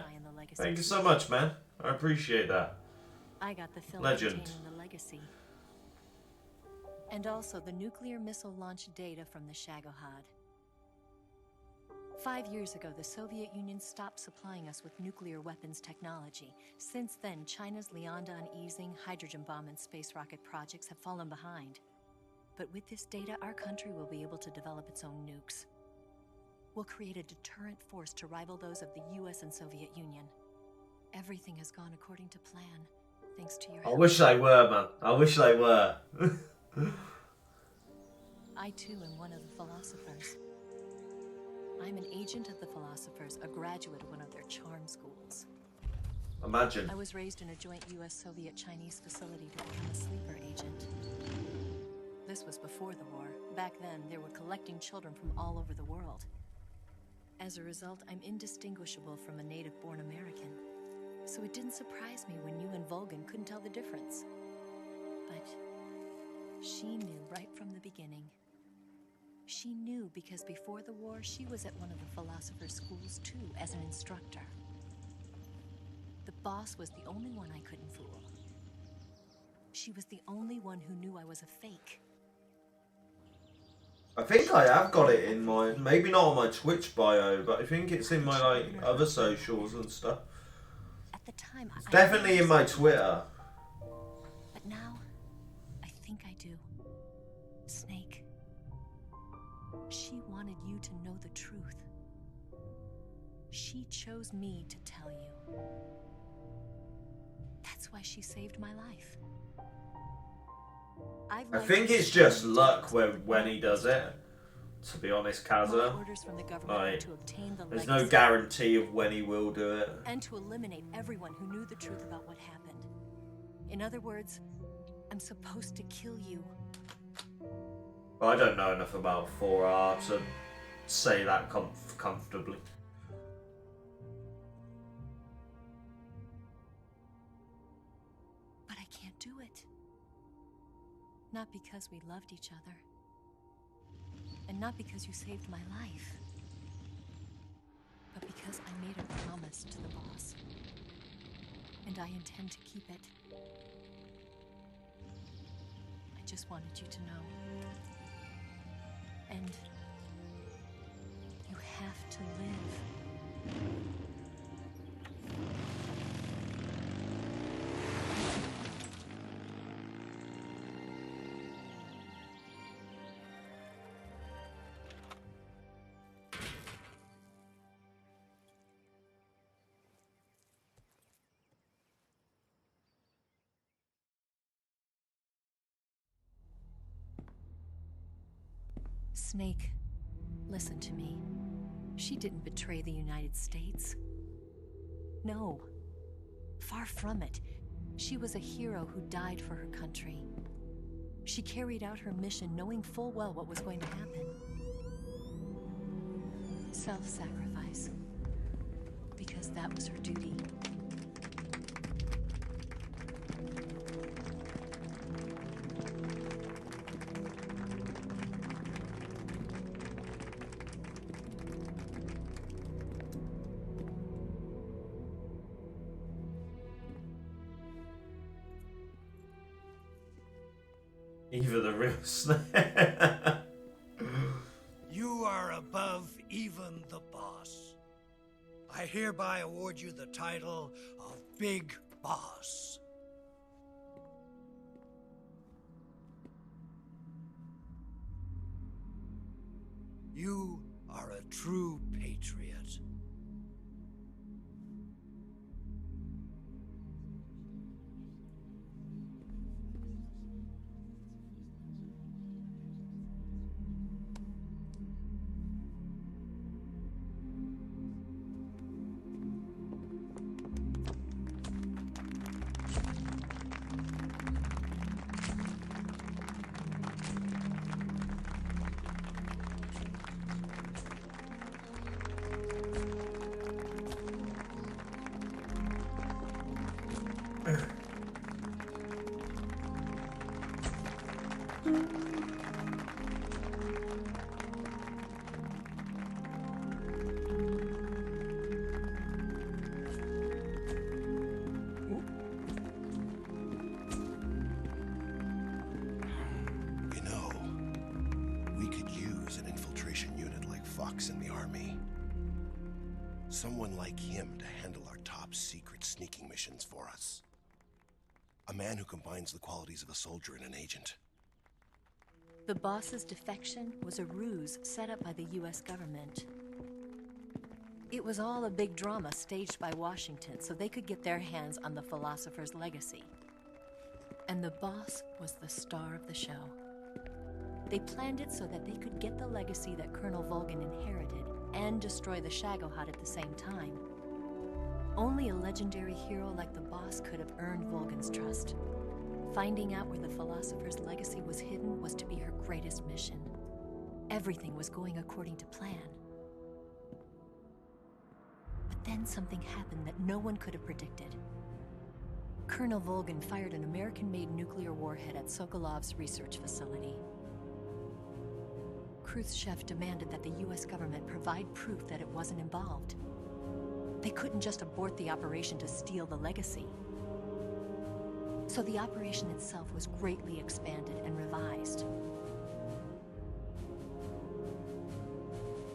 Thank you so much, man. I appreciate that. I got the film Legend. containing the legacy. And also the nuclear missile launch data from the Shagohod. 5 years ago, the Soviet Union stopped supplying us with nuclear weapons technology. Since then, China's Liaodong easing, hydrogen bomb, and space rocket projects have fallen behind. But with this data, our country will be able to develop its own nukes. We'll create a deterrent force to rival those of the US and Soviet Union. Everything has gone according to plan, thanks to your help. I wish they were, man. I wish they were. I too am one of the philosophers. I'm an agent of the philosophers, a graduate of one of their charm schools. Imagine. I was raised in a joint US-Soviet-Chinese facility to become a sleeper agent. This was before the war. Back then, they were collecting children from all over the world. As a result, I'm indistinguishable from a native-born American. So it didn't surprise me when you and Vulcan couldn't tell the difference. But she knew right from the beginning. She knew because before the war, she was at one of the philosopher's schools too, as an instructor. The boss was the only one I couldn't fool. She was the only one who knew I was a fake. I think I have got it in my, maybe not on my Twitch bio, but I think it's in my like other socials and stuff. At the time, It's I definitely didn't in my understand. Twitter. But now, I think I do. Snake. She wanted you to know the truth. She chose me to tell you. That's why she saved my life. I think it's just luck when he does it. To be honest, My Kaza. orders from the government were Like, to obtain the there's no legacy guarantee of when he will do it. and to eliminate everyone who knew the truth about what happened. In other words, I'm supposed to kill you. I don't know enough about 4R to say that comfortably. But I can't do it. Not because we loved each other. And not because you saved my life. But because I made a promise to the boss. And I intend to keep it. I just wanted you to know. And you have to live. Snake, listen to me. She didn't betray the United States. No. Far from it. She was a hero who died for her country. She carried out her mission knowing full well what was going to happen. Self-sacrifice. Because that was her duty. Even the real Snake. You are above even the boss. I hereby award you the title of Big Boss. You are a true patriot. You know, we could use an infiltration unit like Fox in the army. Someone like him to handle our top secret sneaking missions for us. A man who combines the qualities of a soldier and an agent. The boss's defection was a ruse set up by the US government. It was all a big drama staged by Washington so they could get their hands on the philosopher's legacy. And the boss was the star of the show. They planned it so that they could get the legacy that Colonel Vulcan inherited and destroy the Shagohod at the same time. Only a legendary hero like the boss could have earned Vulcan's trust. Finding out where the philosopher's legacy was hidden was to be her greatest mission. Everything was going according to plan. But But then something happened that no one could have predicted. Colonel Volgin fired an American-made nuclear warhead at Sokolov's research facility. Khrushchev demanded that the US government provide proof that it wasn't involved. They couldn't just abort the operation to steal the legacy. So the operation itself was greatly expanded and revised.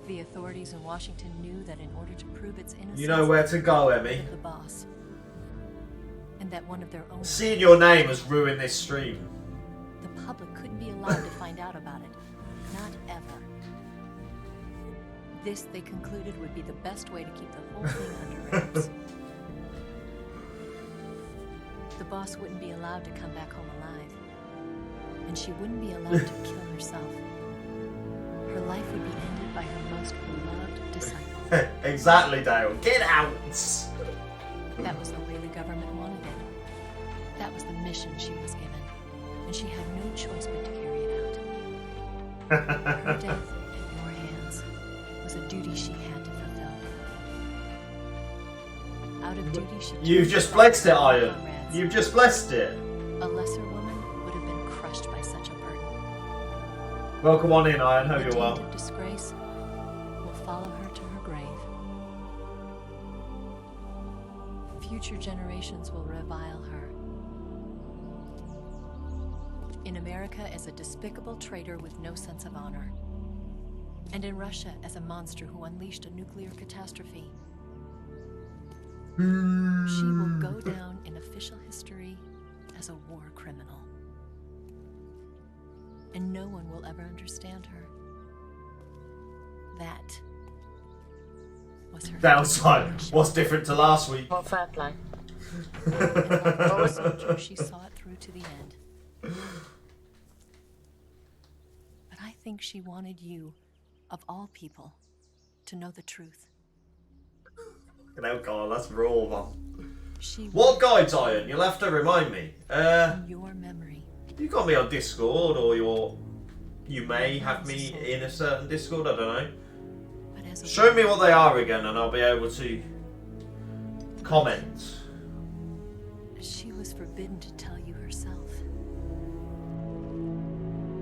The authorities in Washington knew that in order to prove its innocence, You know where to go, Emmy. the boss, and that one of their own. Seeing your name has ruined this stream. The public couldn't be allowed to find out about it. Not ever. This, they concluded, would be the best way to keep the whole thing under wraps. The boss wouldn't be allowed to come back home alive. And she wouldn't be allowed to kill herself. Her life would be ended by her most beloved disciple. Exactly, Dale. Get out! That was the way the government wanted it. That was the mission she was given. And she had no choice but to carry it out. Her death at your hands was a duty she had to fulfill. Out of duty, she You've just blessed it, Iron. You've just blessed it. A lesser woman would have been crushed by such a burden. Welcome on in, Iron. Hope The you're well. taint of disgrace will follow her to her grave. Future generations will revile her. In America as a despicable traitor with no sense of honor. And in Russia as a monster who unleashed a nuclear catastrophe. She will go down in official history as a war criminal. And no one will ever understand her. That was her Downside. What's different to last week? And like a soldier, she saw it through to the end. But I think she wanted you, of all people, to know the truth. Oh god, that's raw, man. She What guides, Iron? You'll have to remind me. in your memory. You got me on Discord, or you may have me in a certain Discord, I don't know. But as a Show me what they are again, and I'll be able to comment. She was forbidden to tell you herself.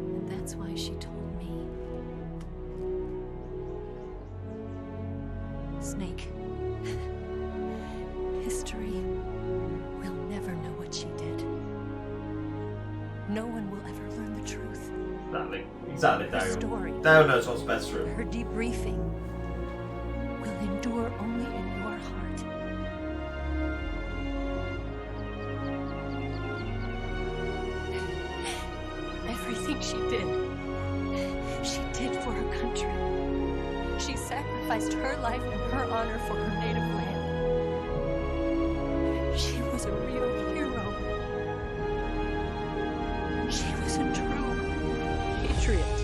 And that's why she told me. Snake. History will never know what she did. No one will ever learn the truth. Exactly, Her Dale. story. Dale knows what's best for him. Her debriefing will endure only in your heart. Everything she did for her country. She sacrificed her life and her honor for her native land. She was a real hero. She was a true patriot.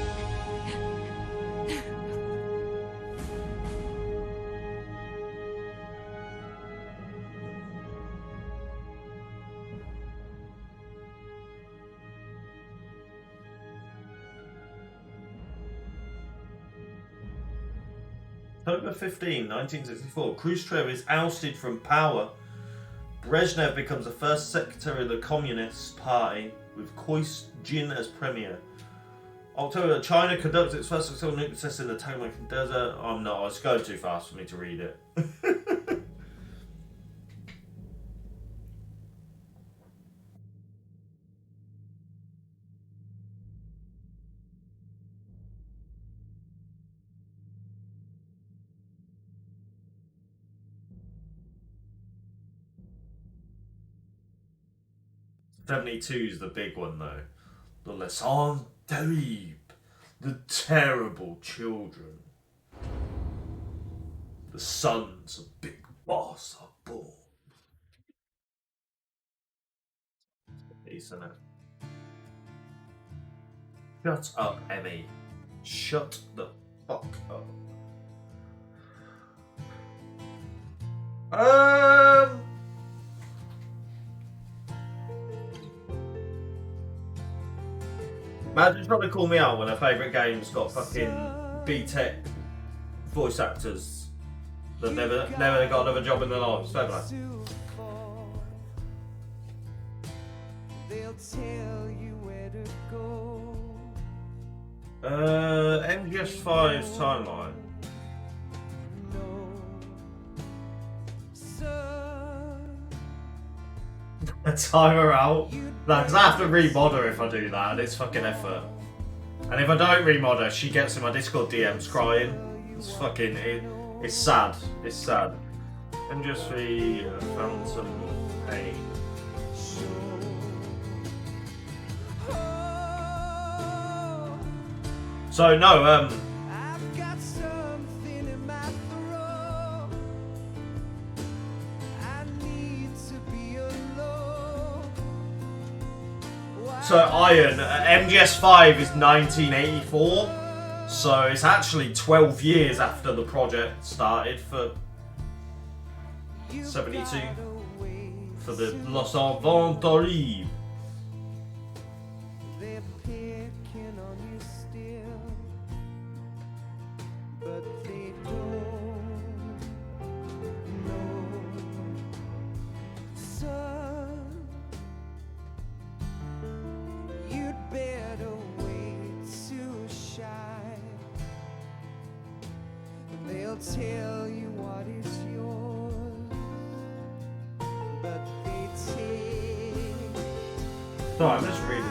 October 15, 1964. Khrushchev is ousted from power. Brezhnev becomes the first secretary of the Communist Party, with Koizjin as premier. October, China conducts its first successful nuclear test in the Taman Desert. I'm not, it's going too fast for me to read it. 72 is the big one though. The leçon terrible. The terrible children. The sons of Big Boss are born. Isn't it? Shut up, Emmy. Shut the fuck up. Imagine trying to call me out when her favourite game's got fucking B-Tech voice actors They've never got another job in their lives. Fair play. They'll tell you where to go. MGS3's timeline. A timer out. No, because I have to remod her if I do that, and it's fucking effort. And if I don't remod her, she gets in my Discord DMs crying. It's fucking. It's sad. It's sad. MGS3 Phantom Pain. So no, I've got something in my throat. I need to be alone. So Iron, MGS5 is 1984, so it's actually 12 years after the project started for 72, for the Los Aventuriers. They're picking on you still, but they don't know. Son, you'd better wait to shine. They'll tell you what is yours, but they take. Sorry, I'm just reading.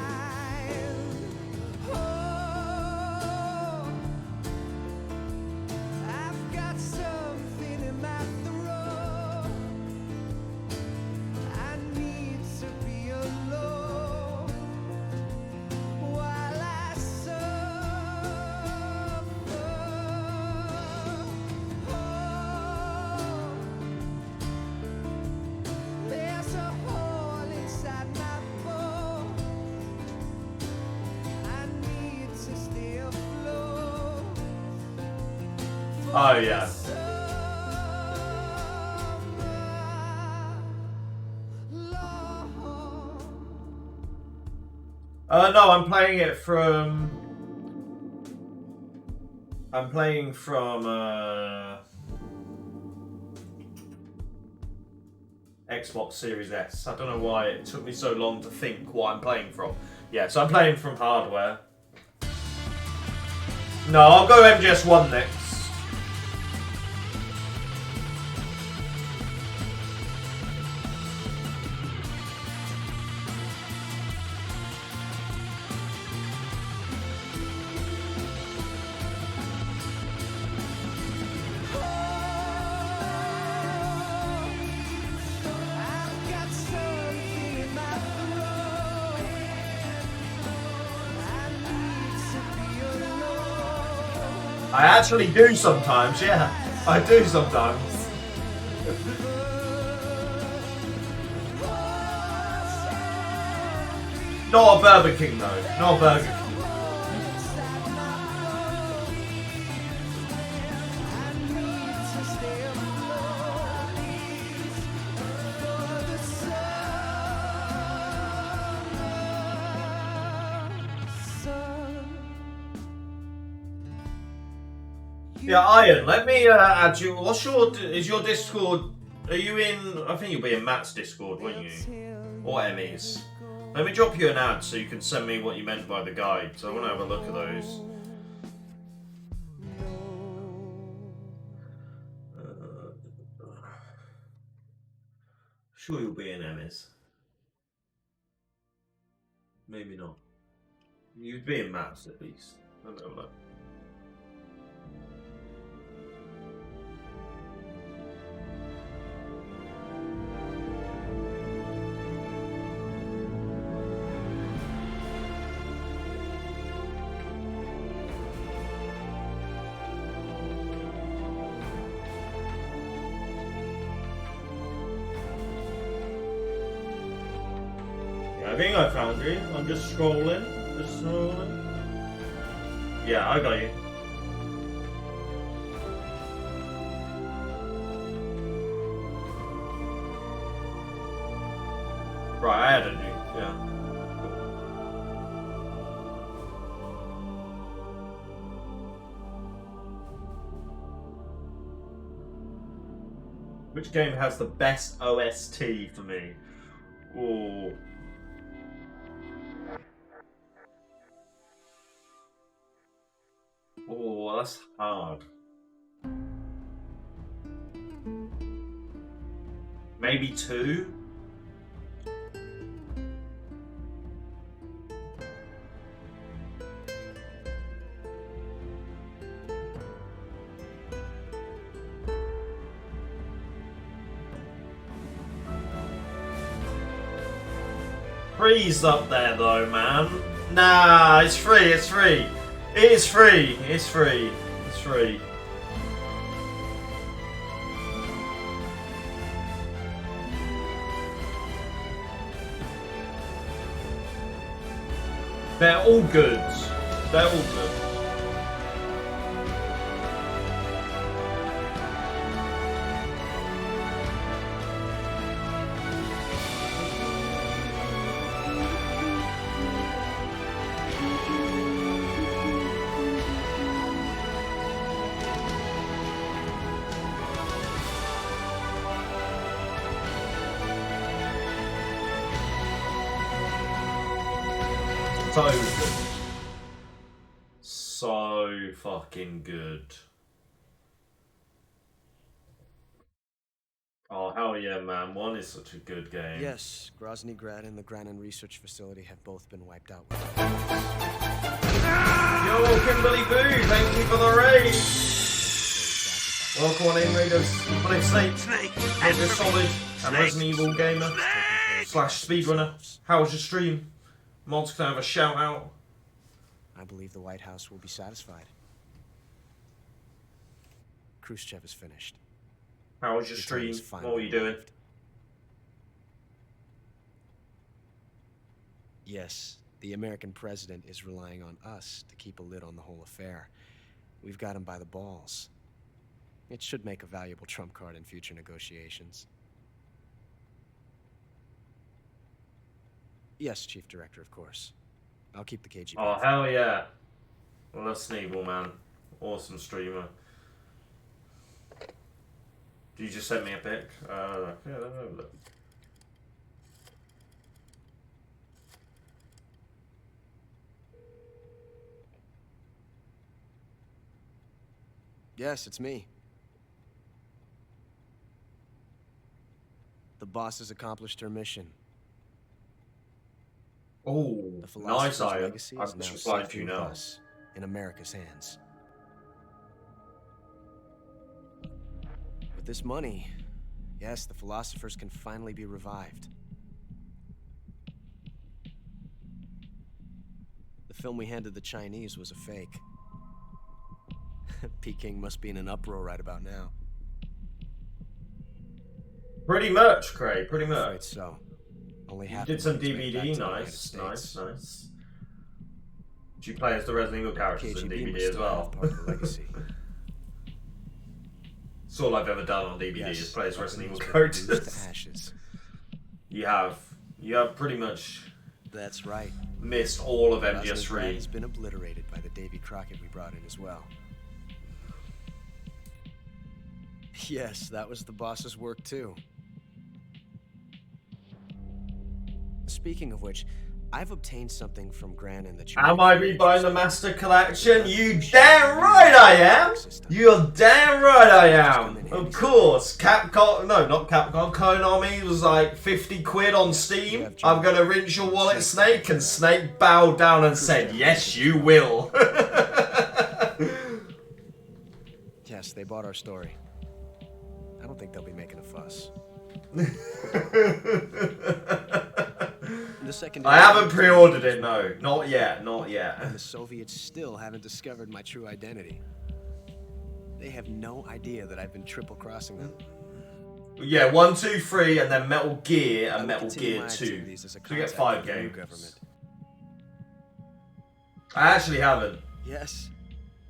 I've got something in my throat. I need to be alone while I suffer. There's a hole inside my bones. I need to stay afloat. Oh yeah. No, I'm playing it from. I'm playing from Xbox Series S. I don't know why it took me so long to think what I'm playing from. Yeah, so I'm playing from hardware. No, I'll go MGS1 next. I've got something in my throat. I need to be alone. I actually do sometimes, yeah. I do sometimes. Not a Burger King though. Not a Burger King. Yeah, Iron, let me add you. What's your, is your Discord, are you in, I think you'll be in Matt's Discord, won't you? Or Emmy's. Let me drop you an ad so you can send me what you meant by the guide, so I want to have a look at those. Sure you'll be in Emmy's. Maybe not. You'd be in Matt's at least. Let me have a look. I think I found you. I'm just scrolling. Just scrolling. Yeah, I got you. Right, I added you. Yeah. Which game has the best OST for me? Oh. Oh, that's hard. Maybe 2? Three's up there though, man. Nah, it's free, it's free. It is free, it's free, it's free. They're all good. They're all good. So good. So fucking good. Oh, hell yeah, man. 1 is such a good game. Yes, Grozny Grad and the Granin Research Facility have both been wiped out. Yo, Kimberly Boo, thank you for the raid. Welcome on in, Raiders. What Snake? You're solid and Resident Evil gamer / speedrunner. How was your stream? Mods, can I have a shout out? I believe the White House will be satisfied. Khrushchev is finished. How was your stream? What were you doing? Yes, the American president is relying on us to keep a lid on the whole affair. We've got him by the balls. It should make a valuable trump card in future negotiations. Yes, Chief Director, of course. I'll keep the KGB. Oh, hell yeah. I love Sneeble, man. Awesome streamer. Did you just send me a pic? Yeah, let me have a look. Yes, it's me. The boss has accomplished her mission. Oh, The nice, philosopher's Ian. legacy I've is now just replied safe to you with now. us, in America's hands. With this money, yes, the philosophers can finally be revived. The film we handed the Chinese was a fake. Peking must be in an uproar right about now. Pretty much, Craig. Pretty I'm afraid much. so. Only You half did the some movies made it back to DVD. the United Nice, States. nice. Did you play as the Resident Evil characters in KGB DVD must as still well? have part of the legacy. It's all I've ever done on DVD Yes, is play as the Resident Evil company has been reduced characters. to ashes. You have pretty much That's right. missed all of Grozny Grad MGS3. has been obliterated by the Davy Crockett we brought in as well. Yes, that was the boss's work too. Speaking of which, I've obtained something from Gran and the Am I rebuying the Master Collection? You damn right I am! You're damn right I am! Of course, Capcom, no, not Capcom, Konami was like 50 quid on Steam. I'm gonna rinse your wallet, Snake, and Snake bowed down and said, yes, you will. Yes, they bought our story. I don't think they'll be making a fuss. The secondary I haven't pre-ordered it, no. Not yet, not yet. And the Soviets still haven't discovered my true identity. They have no idea that I've been triple-crossing them. Yeah, 1, 2, 3, and then Metal Gear I and will Metal continue Gear my 2. activities as a So you get contact 5 with the new games. government. I actually haven't. Yes,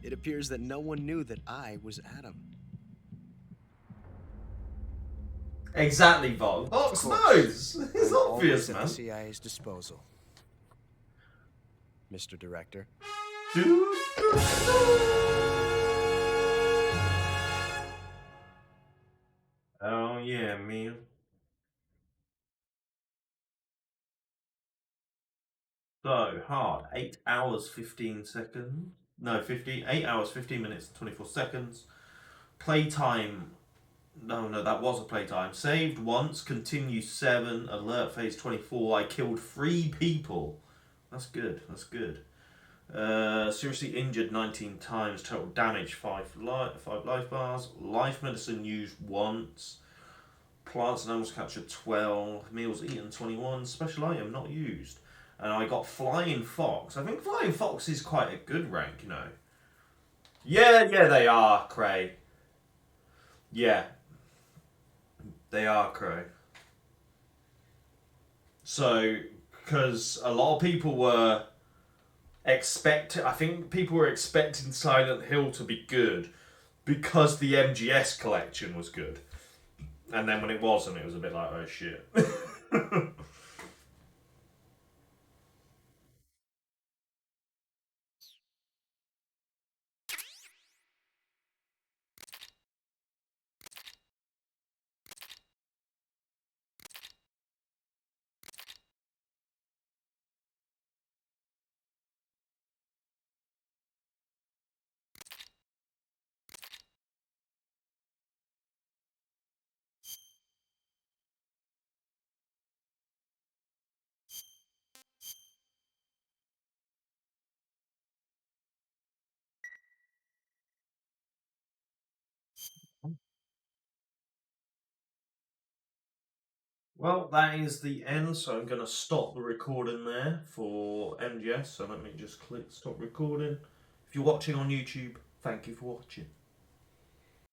it appears that no one knew that I was Adam. Exactly, Vox. Vox knows. It's I'm obvious, always at man. the CIA's disposal, Mr. Director. Oh Yeah, meal. So hard. 8 hours 15 seconds. No, 8 hours 15 minutes and 24 seconds. Playtime. No, that was a playtime. Saved once, continue 7, alert phase 24. I killed 3 people. That's good. That's good. Seriously injured 19 times. Total damage 5 life bars. Life medicine used once. Plants and animals captured 12. Meals eaten 21. Special item not used. And I got Flying Fox. I think Flying Fox is quite a good rank, you know. Yeah, they are, Cray. Yeah, they are, Cray. So, because a lot of people were I think people were expecting Silent Hill to be good because the MGS collection was good. And then when it wasn't, it was a bit like, oh shit. Well, that is the end, so I'm going to stop the recording there for MGS. So let me just click stop recording. If you're watching on YouTube, thank you for watching.